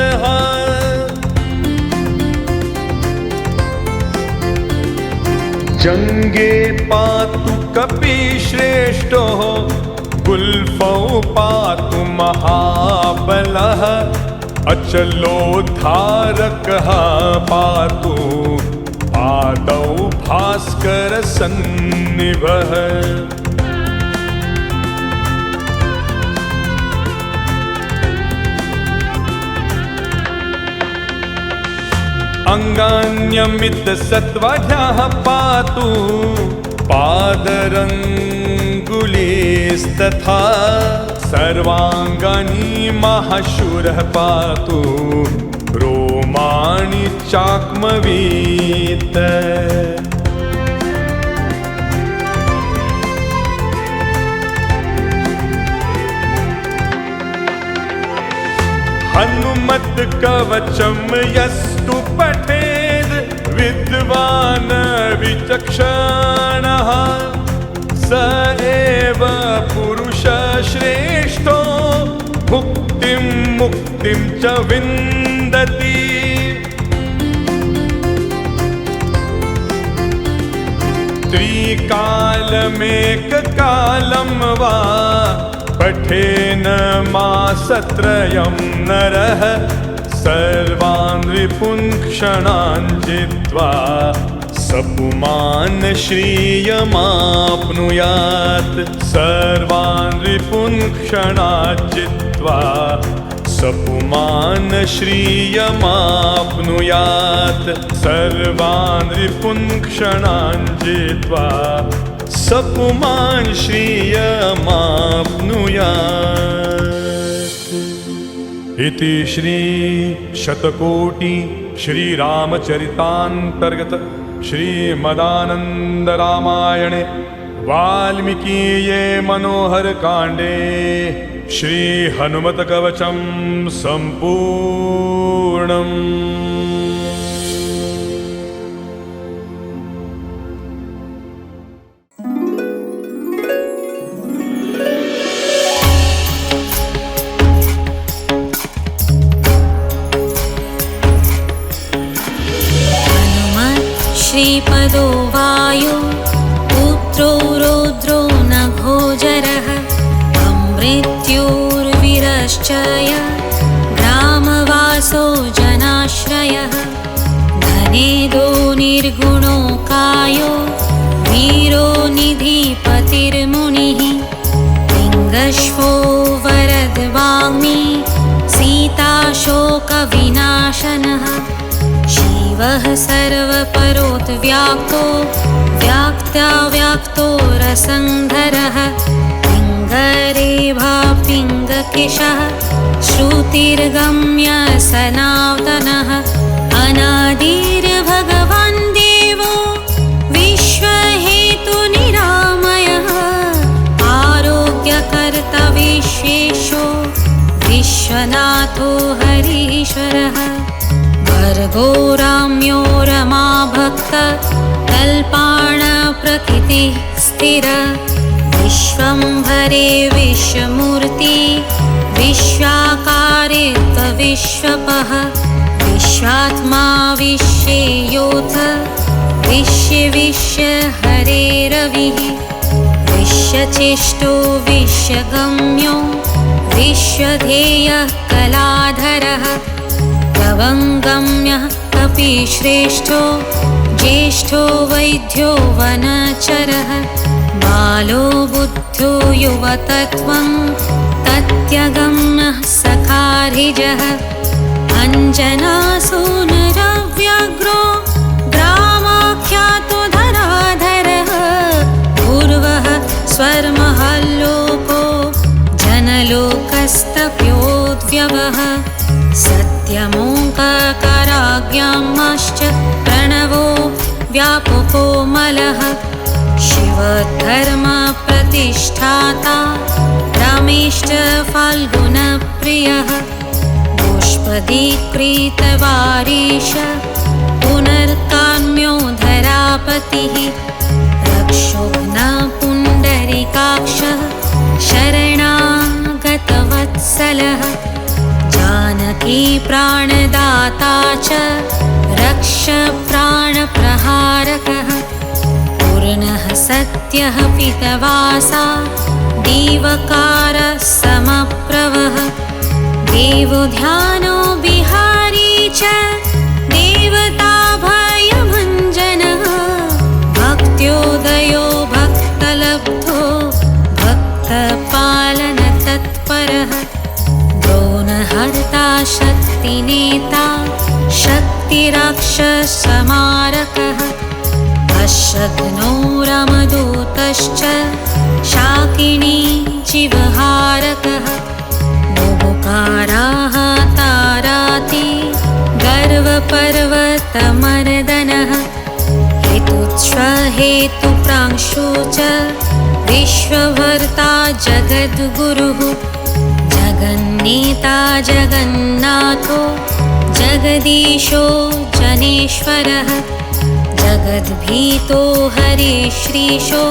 जंगे पातु कपि श्रेष्ठो गुल्फौ पातु महाबलः अचलोद्धारकः पातु पादौ भास्कर सन्निभः अंगान्यमित सत्वाढ्याः पातु पादरङ्गुलीस्तथा सर्वाङ्गानि महाशूरः पातु रोमाणि चाक्मवीत हनुमत कवचम यस्तु पठेद विद्वान विचक्षणः स एव पुरुष श्रेष्ठो मुक्तिं मुक्तिं च विन्दति त्रिकालमेककालं वा पठेन मासत्रयं नरः सर्वान् विपुन् क्षणान् जित्वा सपुमान् श्रियमाप्नुयात् सर्वान् विपुन् क्षणान् जित्वा सपुमान् श्रियमाप्नुयात् सर्वान् विपुन् क्षणान् जित्वा सपुमान् श्रियमाप्नुयात्। इति श्री शतकोटि श्रीरामचरितान्तर्गत श्रीमदानंद रामायणे वाल्मीकीये मनोहर कांडे श्री हनुमत कवचम संपूर्णम्। श्रीपदो वायु पुत्रो रौद्रो नभोजरः अमृत्युर्विरश्चय ग्रामवासो जनाश्रयः धनेदो निर्गुणो कायो वीरो निधिपतिर्मुनिः पिङ्गश्वो वरदवाग्मी सीताशोकविनाशनः शिवः सर्वपरोद्व्याप्तो व्याक्त्याव्याक्तो रसंधरः पिङ्गरेभा पिङ्गकेशः श्रुतिर्गम्य सनातनः अनादिर्भगवान् देवो विश्वहेतुनिरामयः आरोग्यकर्ता विश्वेशो विश्वनाथो हरीश्वरः भर्गो राम्यो रमाभक्त कल्पाण प्रकृतिः स्थिर विश्वम्भरे विश्वमूर्ति विश्वाकारित्वविश्वपः विश्वात्मा विश्वयोथ विश्व हरे रविः विश्वचेष्टो विश्वगम्यो विश्वधेयः कलाधरः तवङ्गम्यः कपिश्रेष्ठो ज्येष्ठो वैद्यो वनचरः बालो बुद्धो युवतत्त्वं तत्यगम्यः सखारिजः अञ्जनासूनुरव्यग्रो ग्रामाख्यातो धराधरः पूर्वः स्वर्महल्लोको जनलोकस्तप्योद्भवः सत्यमोङ्काराज्ञामाश्च प्रणवो व्यापको मलः शिवधर्मप्रतिष्ठाता रामेश्च फाल्गुनप्रियः पुष्पदीकृतवारीश पुनर्काम्यो धरापतिः रक्षो न पुण्डरीकाक्षः शरणागत प्रियवत्सलः जानकी प्राणदाता च रक्ष प्राणप्रहारकः पूर्णः सत्यः पितवासा दीवकारः समप्रभः देवो ध्यानो बिहारी च देवताभयभञ्जनः भक्त्योदयो भक्तलब्धो भक्तपालनतत्परः द्रोणहर्ता शक्तिनेता शक्तिराक्षसमारकः अशग्नो रामदूतश्च शाकिनी जीवहारकः बुभुकाराः ताराति गर्वपर्वतमर्दनः हेतुप्रांशु च विश्वभर्ता जगद्गुरुः जगन्नेता जगन्नाथो जगदीशो जनेश्वरः जगद्भीतो हरिश्रीशो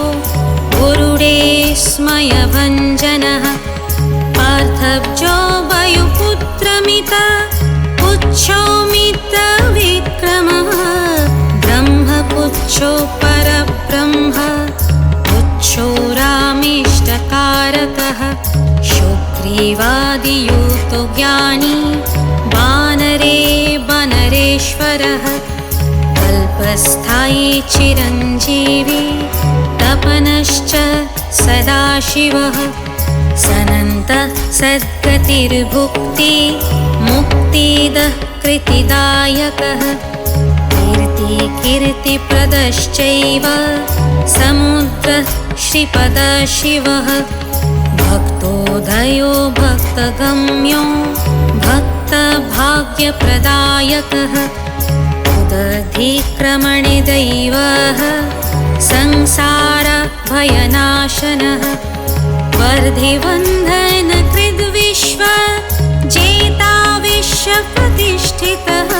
गुरुडे स्मयभञ्जनः पार्थब्जो वायुपुत्रमित पुच्छोमितविक्रमः ब्रह्मपुच्छो परब्रह्म पुच्छो रामेष्टकारकः शुग्रीवादियूतो ज्ञानी वानरे वनरेश्वरः कल्पस्थायी चिरञ्जीवी तपनश्च सदाशिवः सनन्तः सद्गतिर्भुक्ति मुक्तिदः कृतिदायकः कीर्तिप्रदश्चैव समुद्रः श्रीपदशिवः भक्तोदयो भक्तगम्यो भक्तभाग्यप्रदायकः उदधिक्रमणे दैवः संसारभयनाशनः वर्धिबन्धनकृद्विश्व जेता विश्वप्रतिष्ठितः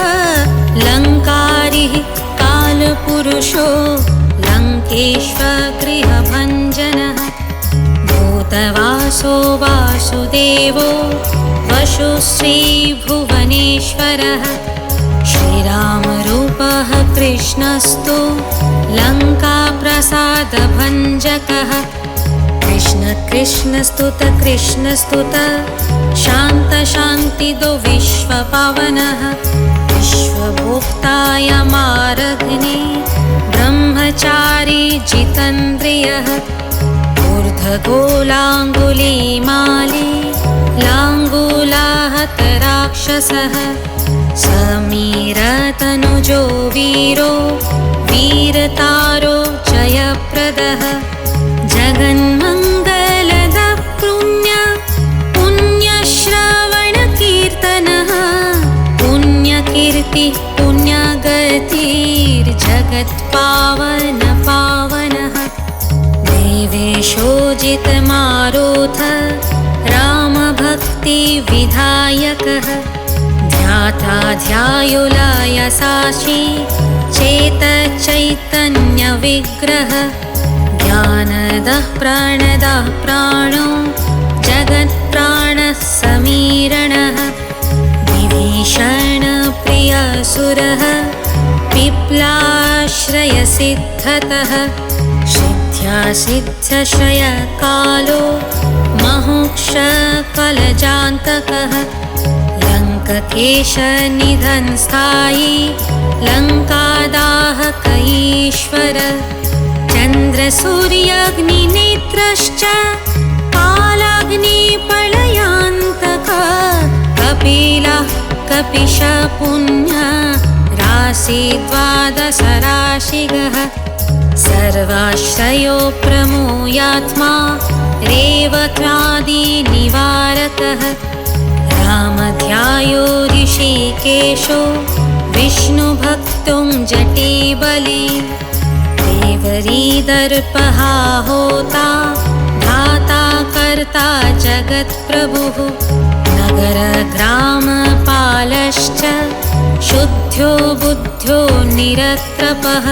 लङ्कारिः कालपुरुषो लङ्केश्वगृहभञ्जनः भूतवासो वासुदेवो वशुश्रीभुवनेश्वरः श्रीरामरूपः कृष्णस्तु लङ्काप्रसादभञ्जकः कृष्णस्तुत कृष्णस्तुत शान्तशान्तिदो विश्वपावनः विश्वभोक्तायमारग्ने ब्रह्मचारी जितेन्द्रियः ऊर्ध्वगोलाङ्गुलीमाली लाङ्गूलाहतराक्षसः समीरतनुजो वीरो वीरतारो जयप्रदः जगन्मङ्गलद पुण्यश्रवणकीर्तनः पुण्यकीर्तिः पुण्यगतिर्जगत्पावन पावनः देवेशोजितमारुथ रामभक्तिविधायकः ध्याता ध्यायुलायसाक्षी चैतन्यविग्रह ज्ञानदः प्राणदः प्राणो जगत्प्राणः समीरणः विभीषणप्रियसुरः पिप्लाश्रयसिद्धतः सिद्ध्यासिद्धश्रयकालो महोक्षकलजान्तकः लङ्ककेशनिधनस्थायी लङ्कादाहकईश्वर चन्द्रसूर्याग्निनेत्रश्च कालाग्निप्रलयान्तकः कपिलः कपिशपुण्य राशिद्वादशराशिगः सर्वाश्रयो प्रमूयात्मा रेवत्रादिनिवारकः रामध्यायो ऋषिकेशो विष्णुभक्तुं जटिबली देवरीदर्पः होता धाता कर्ता जगत्प्रभुः नगरग्रामपालश्च शुद्धो बुद्धो निरत्रपः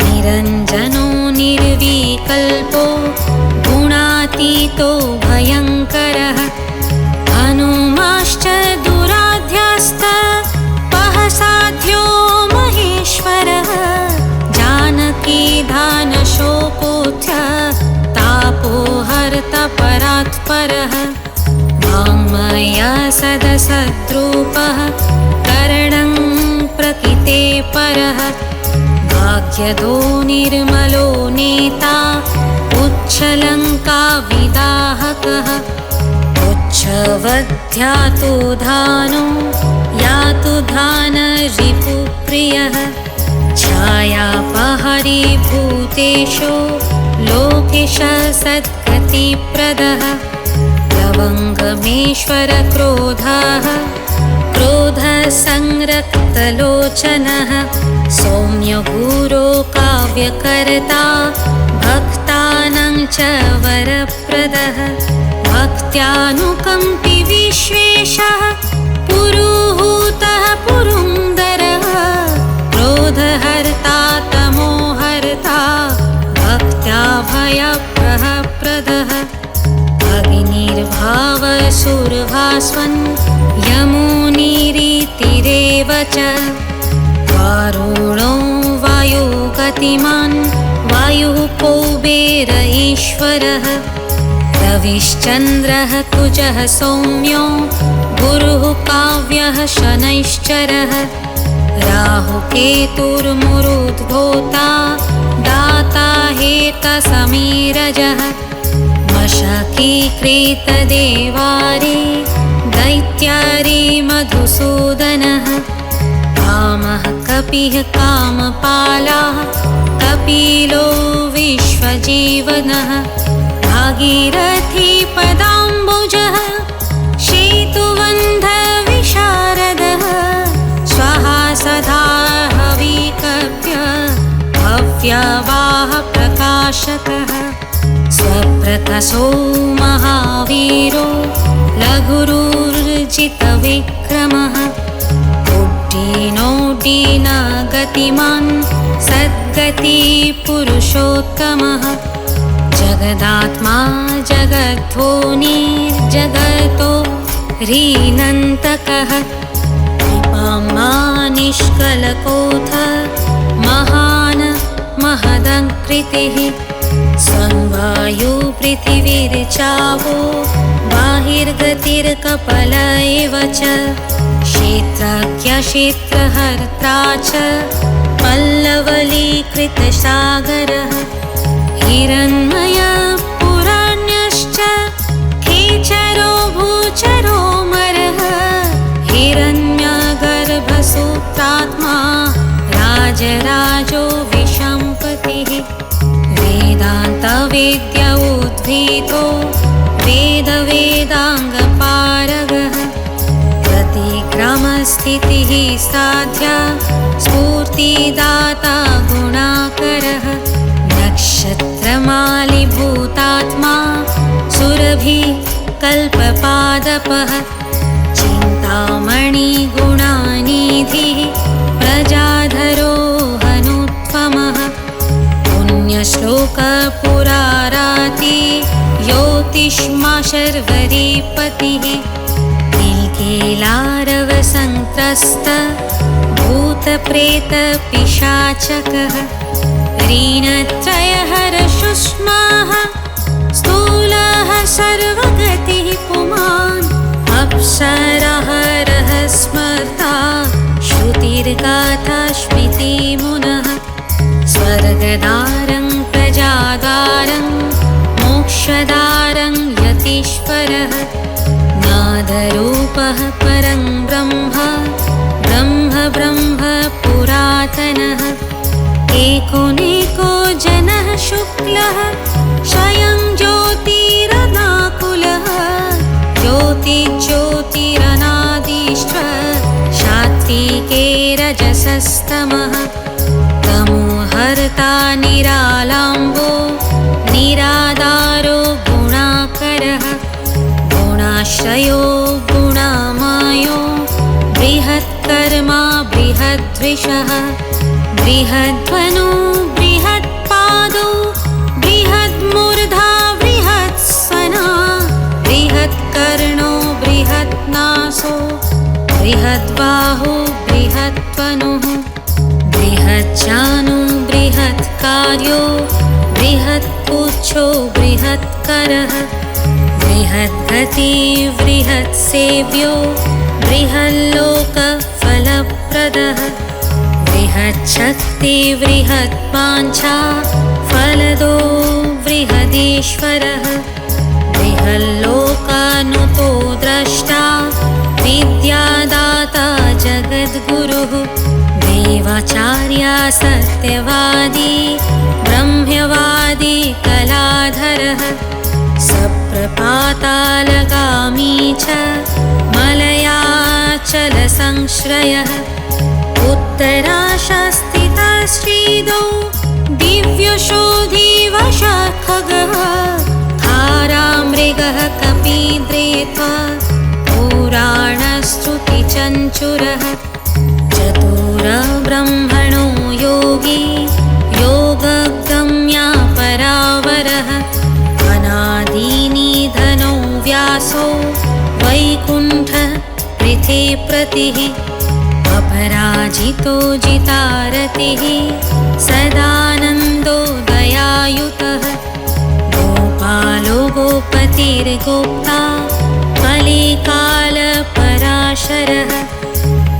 निरञ्जनो निर्विकल्पो गुणातीतो भयङ्करः दाताश्च दुराध्यास्त पहसाध्यो महेश्वरः जानकी धानशोकोऽथ तापोहर्त परात्परः वाङ्मया सदसद्रूपः करणं प्रकृते परः भाग्यदो निर्मलो नेता उच्छलङ्काविदाहकः उच्छवध्यातु धानो यातु धानरिपुप्रियः छायापहरीभूतेषु लोकेश सद्गतिप्रदः लवङ्गमेश्वरक्रोधः क्रोधसंरक्तलोचनः सौम्यगुरो काव्यकर्ता भक्तानां च वरप्रदः भक्त्यानुकम्पि विश्वेशः पुरुहूतः पुरुन्दरः क्रोधहर्ता तमोहर्ता भक्त्या भयप्रदः अग्निर्भावसुरभास्वन् यमुनीरितिरेव च वारुणो वायुगतिमान् वायुः कौबेर ईश्वरः रविश्चन्द्रः कुजः सौम्यो गुरुः काव्यः शनैश्चरः राहुकेतुर्मुरुद्भोता दाता हेतसमीरजः मशकीकृतदेवारी दैत्यारी मधुसूदनः कामः कपिः कामपालः कपिलो विश्वजीवनः भागीरथी पदाम्बुजः शेतुवन्धविशारदः स्वहा सदा हविकव्य भव्यवाह प्रकाशकः स्वप्रकाशो महावीरो लघुरुर्जितविक्रमः उड्डीनोड्डीन गतिमान् सद्गतिपुरुषोत्तमः जगदात्मा जगद्धोनिर्जगतो ह्रीनन्तकः कृपामा निष्कलकोऽथ महान् महदङ्कृतिः स्वङ्वायु पृथिवीर्चावो बाहिर्गतिर्कपल एव च क्षेत्रज्ञक्षेत्रहर्ता च पल्लवलीकृतसागरः हिरण्मयः पुराण्यश्च खेचरो भूचरो मरः हिरण्यगर्भसूत्रात्मा राजराजो विशम्पतिः वेदान्तवेद्य उद्भीतो वेदाङ्गपारगः प्रतिग्रामस्थितिः साध्या स्फूर्तिदाता गुणाकरः नक्षत्रमालिभूतात्मा सुरभिकल्पपादपः चिन्तामणिगुणानिधिः प्रजाधरो हनुत्वमः पुण्यश्लोकपुराराति ज्योतिष्मा शर्वरीपतिः नीलकेलारवसन्त्रस्त भूतप्रेतपिशाचकः ऋणत्रयहरशुष्माः स्थूलः सर्वगतिः पुमान् अप्सरः स्मर्ता श्रुतिर्गाथा स्मृतिमुनः स्वर्गदारं प्रजादारं मोक्षदारं यतीश्वरः नादरूपः परं ब्रह्म ब्रह्म पुरातनः एकोनेको जनः शुक्लः स्वयं ज्योतिरनाकुलः ज्योतिरनादिष्ट सात्विके रजसस्तमः तमोहर्ता निरालाम्बो निरादारो गुणाकरः गुणाश्रयो गुणामयो बृहत्कर्मा बृहद्विषः बृहद्वनो बृहत्पादो बृहद्मूर्धा बृहत्सना बृहत्कर्णो बृहत्नास व्यासो बृहद्बाहु बृहत्तनुः बृहज्जानु बृहत्कार्यो बृहत्पुच्छो बृहत्करः बृहद्गति बृहत्सेव्यो बृहल्लोकफलप्रदः बृहच्छक्ति बृहत्वाञ्छा फलदो बृहदीश्वरः बृहल्लोकानुतो द्रष्टा विद्यादाता जगद्गुरुः देवाचार्या सत्यवादी ब्रह्मवादी कलाधरः सप्रपातालगामी च मलयाचलसंश्रयः उत्तराशास्तितः श्रीदौ दिव्यशोधिवशः खगः धारामृगः कपिद्रेत्वा पुराणस्तुतिचञ्चुरः चतुरब्रह्मणो योगी योगगम्या परावरः अनादिनिधनो व्यासो वैकुण्ठः पृथिप्रतिः अपराजितो जितारतिः सदानन्दो दयायुतः गोपालो गोपतिर्गोप्ता कलिकालपराशरः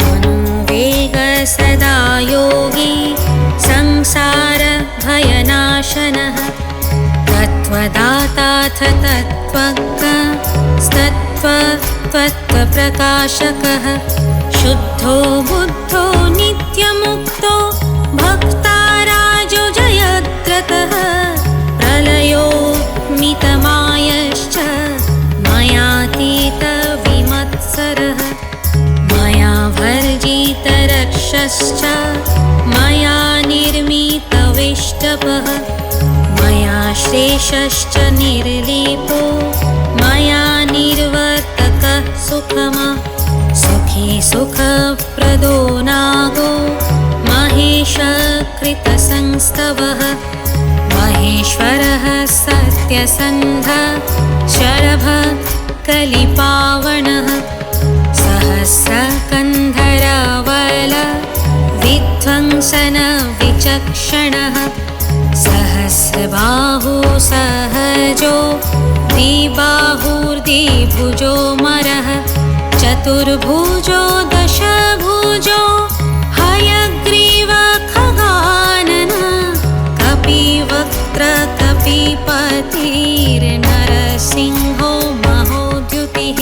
मनोवेग सदा योगी संसारभयनाशनः तत्त्वदाताथ तत्त्वप्रकाशकः शुद्धो बुद्धो नित्यमुक्तो भक्ताराजो जयद्रतः प्रलयो मितमायश्च मयातीतविमत्सरः मया भर्जितरक्षश्च मया निर्मितविष्टपः मया श्रेष्ठश्च निर्लेपो मया निर्वर्तकः सुखमा सुखी सुखप्रदो नागो महेशकृतसंस्तवः महेश्वरः सत्यसन्धः शरभः कलिपावनः सहस्रकन्धरवल विध्वंसन विचक्षणः सहस्रबाहु सहजो द्विबाहुर्द्विभुजो मरः चतुर्भुजो दशभुजो हयग्रीव खगानन कपिवक्त्र कपिपतिर्नरसिंहो महोद्युतिः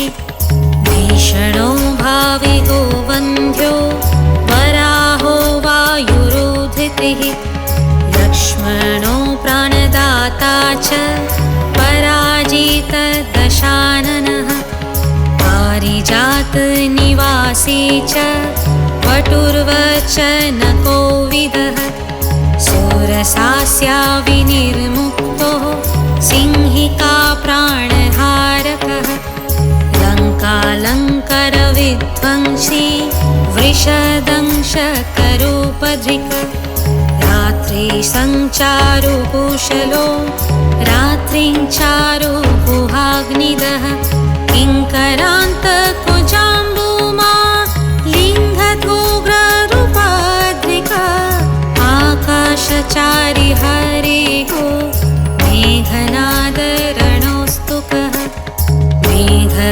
भीषणो भाविगो वन्ध्यो वराहो वायुरुधृतिः लक्ष्मणो प्राणदाता च पराजितदशाननः पारिजातनिवासी च वटुर्वचनकोविदः सुरसास्या विनिर्मुक्तो सिंहिका प्राणधारकः लङ्कालङ्करविध्वंसी वृषदंशकरूपधृक् रात्रिसञ्चारु कुशलो रात्रिञ्चारु गुहाग्निदः किङ्करान्तकुजाम्बुमा लिङ्गतोग्ररूपाद्रिक आकाशचारि हरिगो मेघनादरणोस्तुकः मेघगम्भीरनीनादो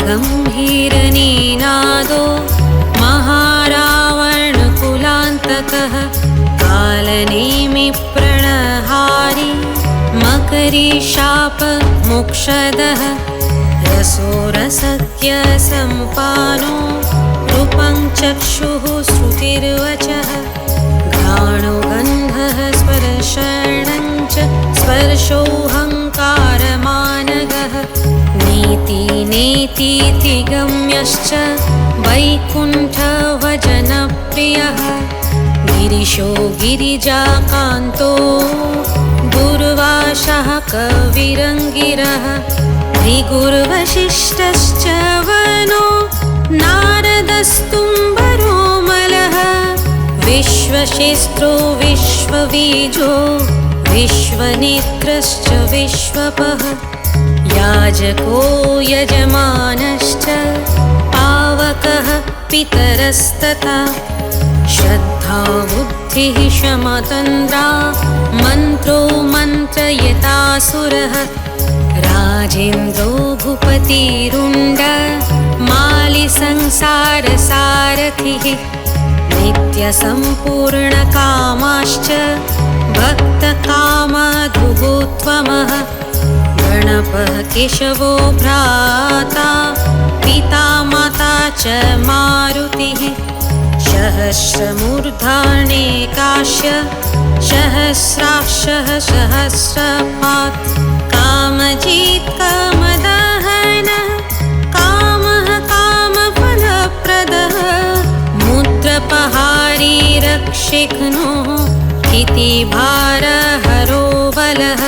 महारावणकुलान्तकः कालनेमिप्रणहारी मकरीशापमोक्षदः रसोरसत्यसम्पानो रूपं चक्षुः श्रुतिर्वचः घ्राणो गन्धः स्पर्शनं च स्पर्शोऽहङ्कारमानगः नीति नेतीति गम्यश्च वैकुण्ठवजनप्रियः गिरिशो गिरिजाकान्तो दुर्वासः कविरङ्गिरः भृगुर्वसिष्ठश्च वनो नारदस्तुम्बरोमलः विश्वशिस्त्रो विश्वबीजो विश्वनेत्रश्च विश्वपः याजको यजमानश्च पावकः पितरस्तथा श्रद्धा बुद्धिः शमतन्द्रा मन्त्रो मन्त्रयतासुरः राजेन्द्रो भूपतिरुण्ड मालिसंसारसारथिः नित्यसम्पूर्णकामाश्च भक्तकामधुगोत्वमः गणपः केशवो भ्राता पिता माता च मारुतिः सहस्रमूर्धानेकाश्च सहस्राक्षः सहस्रपात् कामजित् कामदहनः कामः कामफलप्रदः मुद्रपहारी रक्षिघ्नो इति भारहरो बलः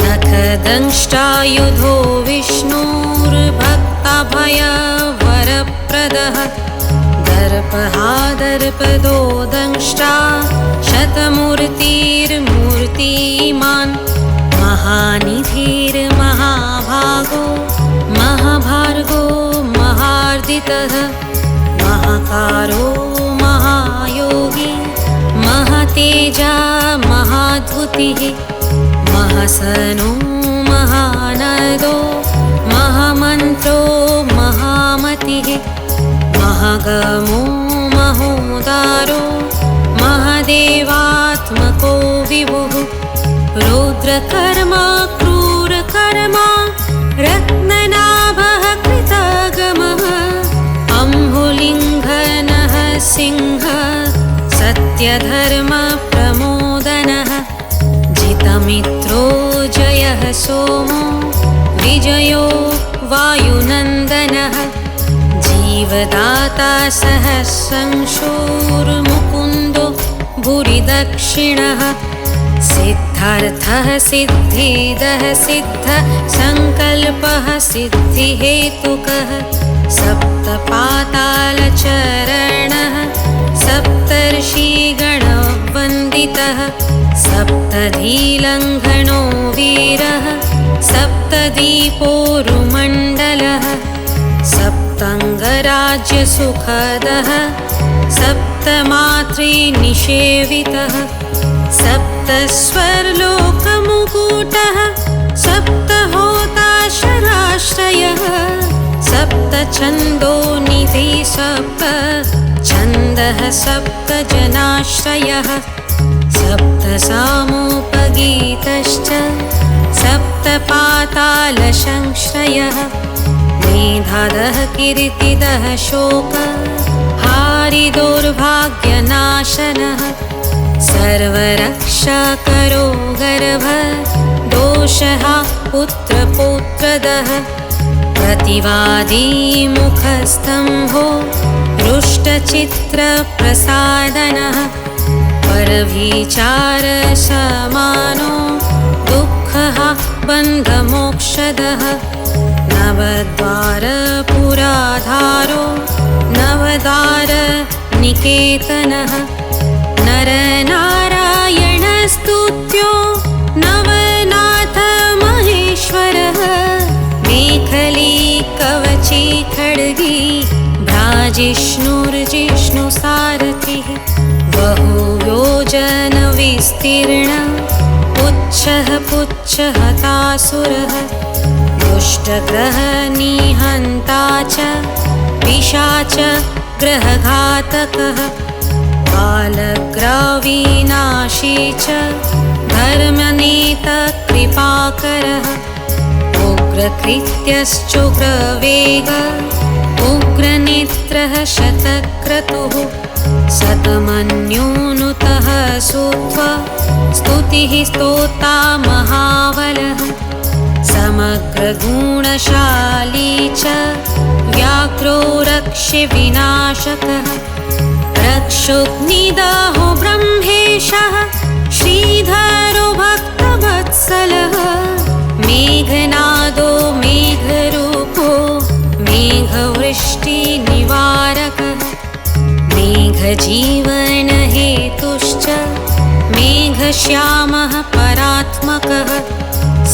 नखदंष्टायुधो विष्णुर्भक्ताभयवरप्रदः दर्पहादर्पदो दंष्टा शतमूर्तिर्मूर्तिमान् महानिधिर्महाभागो महाभार्गो महार्दितः महाकारो महायोगी महातेजा महाद्भुतिः महासनो महानदो महामन्त्रो महामतिः महागमो महोदारो महादेवात्मको विभुः रुद्रकर्मा क्रूरकर्मा रत्ननाभः कृतगमः अम्बुलिङ्घनः सिंह सत्यधर्मप्रमोदनः जितमित्रो जयः सोमो विजयो वायुनन्दनः जीवदाता सहस्रंशोर्मुकुन्दो भूरिदक्षिणः सिद्धार्थः सिद्धिदः सिद्ध सङ्कल्पः सिद्धिहेतुकः सप्तपातालचरणः सप्तर्षिगणवन्दितः सप्तधीलङ्घनो वीरः सप्तदीपोरुमण्डलः सप्तङ्गराज्यसुखदः सप्तमातृनिषेवितः सप्तस्वर्लोकमुकुटः सप्तहोताशराश्रयः सप्तछन्दोनिधि सप्त छन्दः सप्तजनाश्रयः सप्तसामोपगीतश्च सप्तपातालसंश्रयः मेधादः कीर्तिदः शोक हारिदौर्भाग्यनाशनः सर्वरक्षाकरो गर्भ दोषः पुत्रपौत्रदः प्रतिवादी मुखस्तम्भो रुष्टचित्रप्रसादनः परविचारसमानो दुःखः बन्धमोक्षदः नवद्वारपुराधारो नवद्वारनिकेतनः नरनारायणस्तुत्यो नवनाथ महेश्वरः मेखली कवची खड्गी भ्राजिष्णुर्जिष्णुसारथिः बहुयोजनविस्तीर्ण पुच्छः पुच्छहतासुरः दुष्टग्रहनिहन्ता च पिशाच ग्रहघातकः कालग्राविनाशी च धर्मनेतकृपाकरः उग्रकृत्यश्चुग्रवेग उग्रनेत्रः शतक्रतुः शतमन्योनुतः सुत्वा स्तुतिः स्तोता महाबलः समग्रगुणशाली च व्याघ्रो रक्षविनाशकः रक्षोऽग्निदाहो ब्रह्मेशः श्रीधरो भक्तवत्सलः मेघनादो मेघरूपो मेघवृष्टिनिवारकः मेघजीवनहेतुश्च मेघश्यामः परात्मकः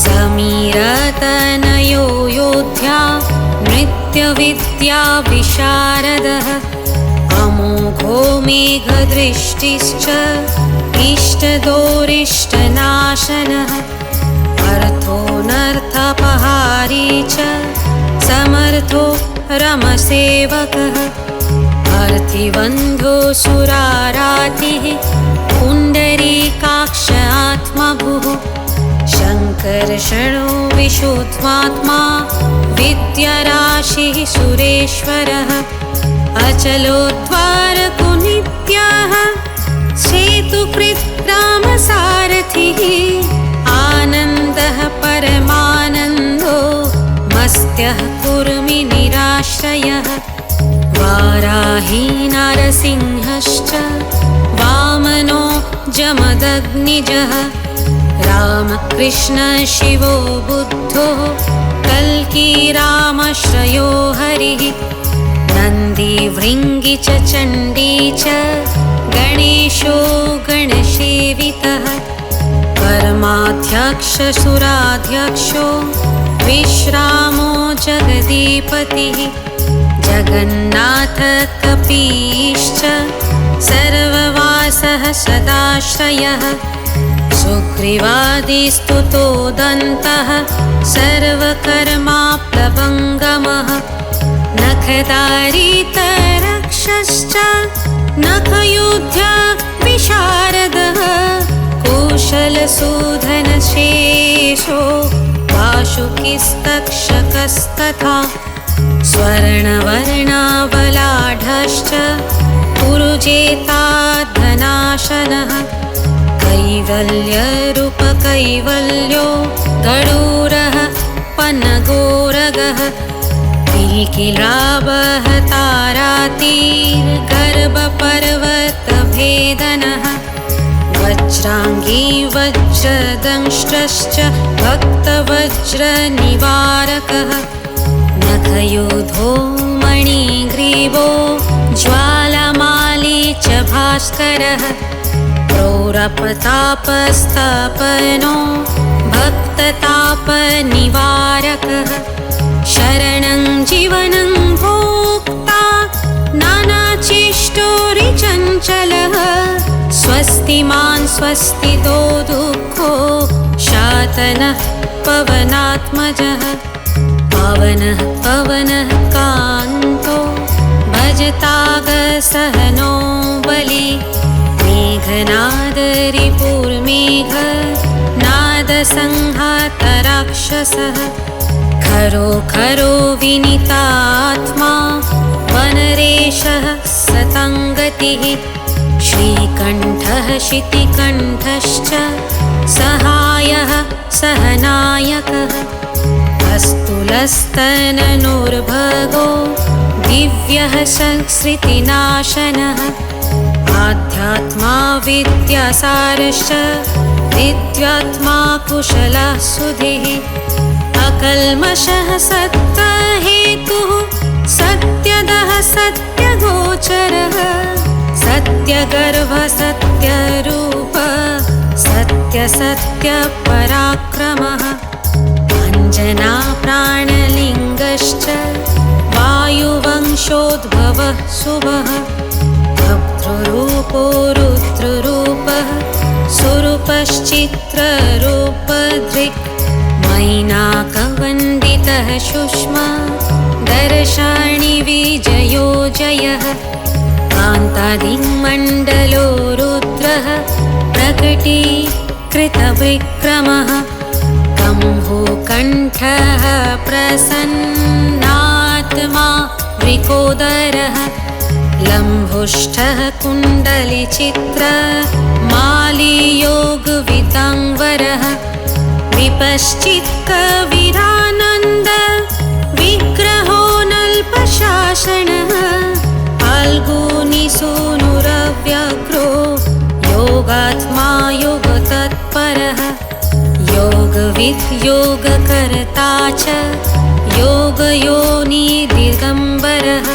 समीरतनयो योध्या नृत्य नित्यविद्या विशारदः अमोघो मेघदृष्टिश्च इष्टदोरिष्टनाशनः अर्थोऽनर्थपहारी च समर्थो रमसेवकः अर्थिबन्धो सुरारातिः पुण्डरीकाक्ष आत्मभुः शङ्कर्षणो विशुद्धात्मा विद्याराशिः सुरेश्वरः अचलोद्वारको नित्यः सेतुकृत् रामसारथिः आनन्दः परमानन्दो मस्त्यः कुर्मि निराश्रयः वाराही नरसिंहश्च वामनो जमदग्निजः रामकृष्ण शिवो बुद्धो कल्की रामश्रयो हरिः नन्दी भृङ्गी च चण्डी च गणेशो गणसेवितः परमाध्यक्षसुराध्यक्षो विश्रामो जगदीपतिः जगन्नाथ कपीश्च सर्ववासः सदाश्रयः सुग्रीवादिस्तुतो दन्तः सर्वकर्माप्लवङ्गमः नखदारितरक्षश्च नखयुध्य विशारदः कुशलसूधनशेषो वासुकिस्तक्षकस्तथा स्वर्णवर्णाबलाढश्च पुरुजेताधनाशनः कैवल्यरूपकैवल्यो गडूरः पन्नगोरगः किल्किलावः तारातिर्गर्भपर्वतभेदनः वज्राङ्गी वज्रदंष्ट्रश्च भक्तवज्रनिवारकः नखयुधो मणिग्रीवो ज्वालामाली च भास्करः प्रोरपतापस्तपनो भक्ततापनिवारकः शरणं जीवनं भोक्ता नानाचेष्टोरिचञ्चलः स्वस्तिमान् स्वस्तितो दुःखो शातनः पवनात्मजः पावनः पवनः कान्तो भजतागसहनो बलि मेघनादरिपुर्मेघ नादसंहातराक्षसः खरो खरो विनीतात्मा वनरेशः सतङ्गतिः श्रीकण्ठः शितिकण्ठश्च सहायः सहनायकः अस्तुलस्तननोर्भगो दिव्यः संसृतिनाशनः आध्यात्मा विद्यासारश्च विद्यात्मा कुशलः सुधिः अकल्मषः सत्त्वहेतुः सत्यदः सत्यगोचरः सत्यगर्भः सत्यरूप सत्यसत्यपराक्रमः अञ्जना प्राणलिङ्गश्च वायुवंशोद्भवः शुभः भद्ररूपो रुद्ररूपः सुरूपश्चित्ररूपधृक् मैनाकवन्दितः शुष्मा दर्शाणि विजयो जयः कान्तादिमण्डलो रुद्रः प्रकटीकृतविक्रमः कम्भोकण्ठः प्रसन्नात्मा वृकोदरः लम्भुष्ठः कुण्डलिचित्र मालीयोगविदाङ्गवरः विपश्चित्कविरानन्द विग्रहो नल्पशासनः फाल्गुनीसूनुरव्यग्रो योगात्मा योगतत्परः योगविद्योगकर्ता च योगयोनि दिगम्बरः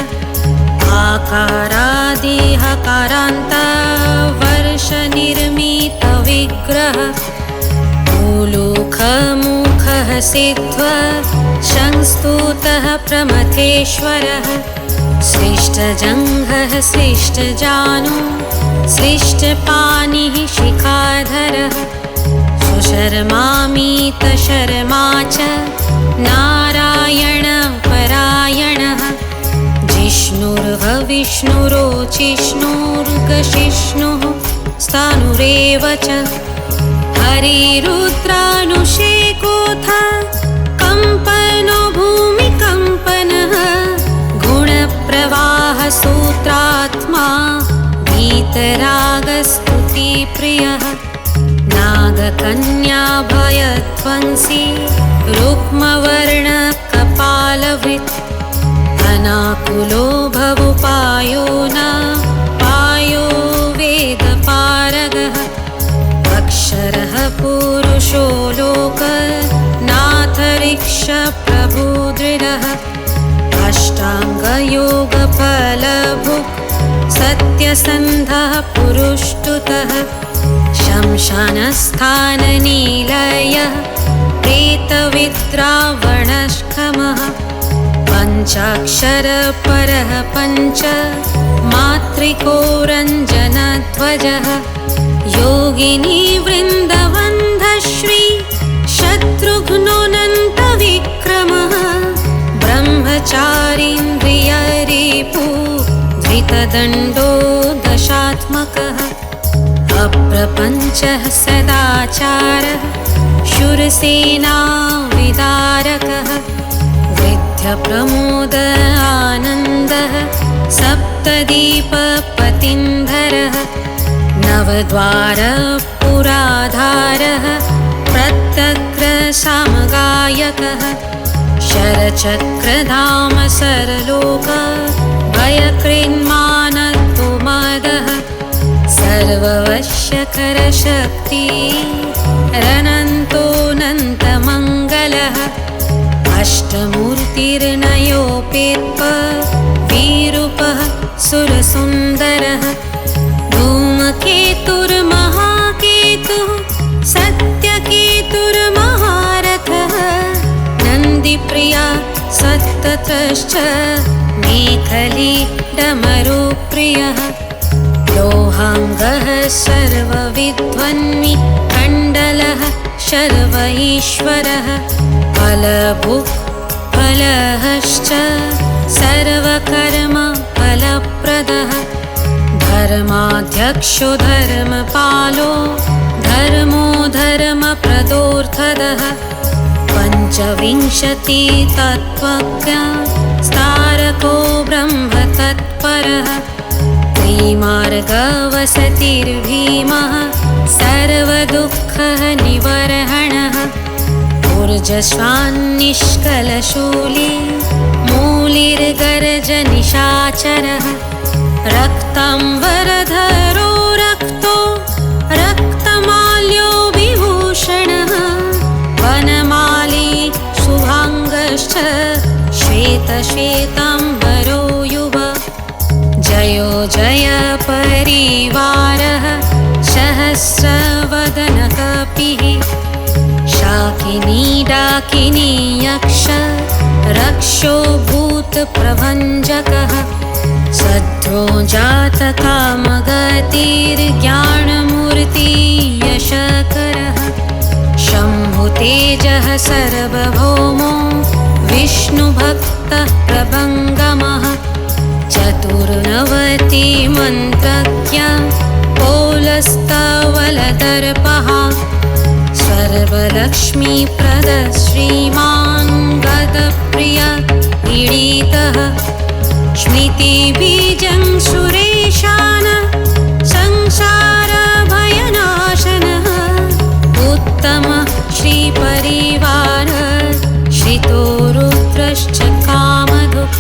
आकारादिहकारान्त वर्षनिर्मितविग्रहः भूलोकमुखः सिद्ध्वा संस्तुतः प्रमथेश्वरः श्लिष्टजङ्घः श्लिष्टजानु श्लिष्टपाणिः शिखाधरः सुशर्मामीतशर्मा च नारायणपरायणः जिष्णुर्विष्णुरोचिष्णुर्गशिष्णुः स्थाणुरेव च हरिरुद्रानुषेकोऽथ कम्पनो भूमिकम्पनः गुणप्रवाहसूत्रात्मा वीतरागस्तुतिप्रियः नागकन्याभयध्वंसी रुक्मवर्णकपालभृत् अनाकुलो भवुपायो न पायो वेदपारगः अक्षरः पुरुषो लोकनाथऋक्षप्रभुदृढः अष्टाङ्गयोगफलभुक् सत्यसन्धः पुरुष्टुतः शमशानस्थाननीलयः प्रेतविद्रावणष्कमः पञ्चाक्षरपरः पञ्च मात्रिको रञ्जनध्वजः योगिनी वृन्दवन्धश्री शत्रुघ्नोऽनन्तविक्रमः ब्रह्मचारीन्द्रियरिपु धृतदण्डो दशात्मकः अप्रपञ्चः सदाचारः शूरसेनाविदारकः वृद्धप्रमोद आनन्दः सप्तदीपपतिन्धरः नवद्वारपुराधारः प्रत्यग्रसामगायकः शरचक्रधाम सरलोक भयकृन्मानतुमदः सर्ववश्यकरशक्ति रनन्तोऽनन्तमङ्गलः अष्टमूर्तिर्नयोपेत्प विरूपः सुरसुन्दरः धूमकेतुर्महाकेतुः सत्यकेतुर्महारथः नन्दिप्रिया सत्ततश्च मेखली डमरुप्रियः लोहाङ्गः सर्वविद्वन्मि कण्डलः शर्व ईश्वरः फलभुक् फलहश्च सर्वकर्मफलप्रदः धर्माध्यक्षो धर्मपालो धर्मो धर्मप्रदोऽर्थदः पञ्चविंशतितत्त्वज्ञा स्तारको ब्रह्मतत्परः त्रिमार्गवसतिर्भीमः सर्वदुःखः निवर्हणः ऊर्जस्वान्निष्कलशूली मूलिर्गर्जनिशाचरः रक्ताम्बरधरो रक्तो रक्तमाल्यो विभूषणः वनमाली शुभाङ्गश्च श्वेतश्वेताम्बरो युवा जयो जय परिवारः सहस्रवदनकपिः शाकिनी डाकिनी यक्ष रक्षो भूतप्रभञ्जकः सद्रो जातकामगतिर्ज्ञानमूर्ति यशकरः शम्भुतेजः सर्वभौमो विष्णुभक्तः प्रभङ्गमः चतुर्नवतिमन्त्रज्ञ पौलस्तवलदर्पः सर्वलक्ष्मीप्रदः श्रीमान् गदप्रिय ईडितः स्मृतिबीजं सुरेशान संसारभयनाशनः उत्तम श्रीपरिवार श्रितो रुद्रश्च कामधुक्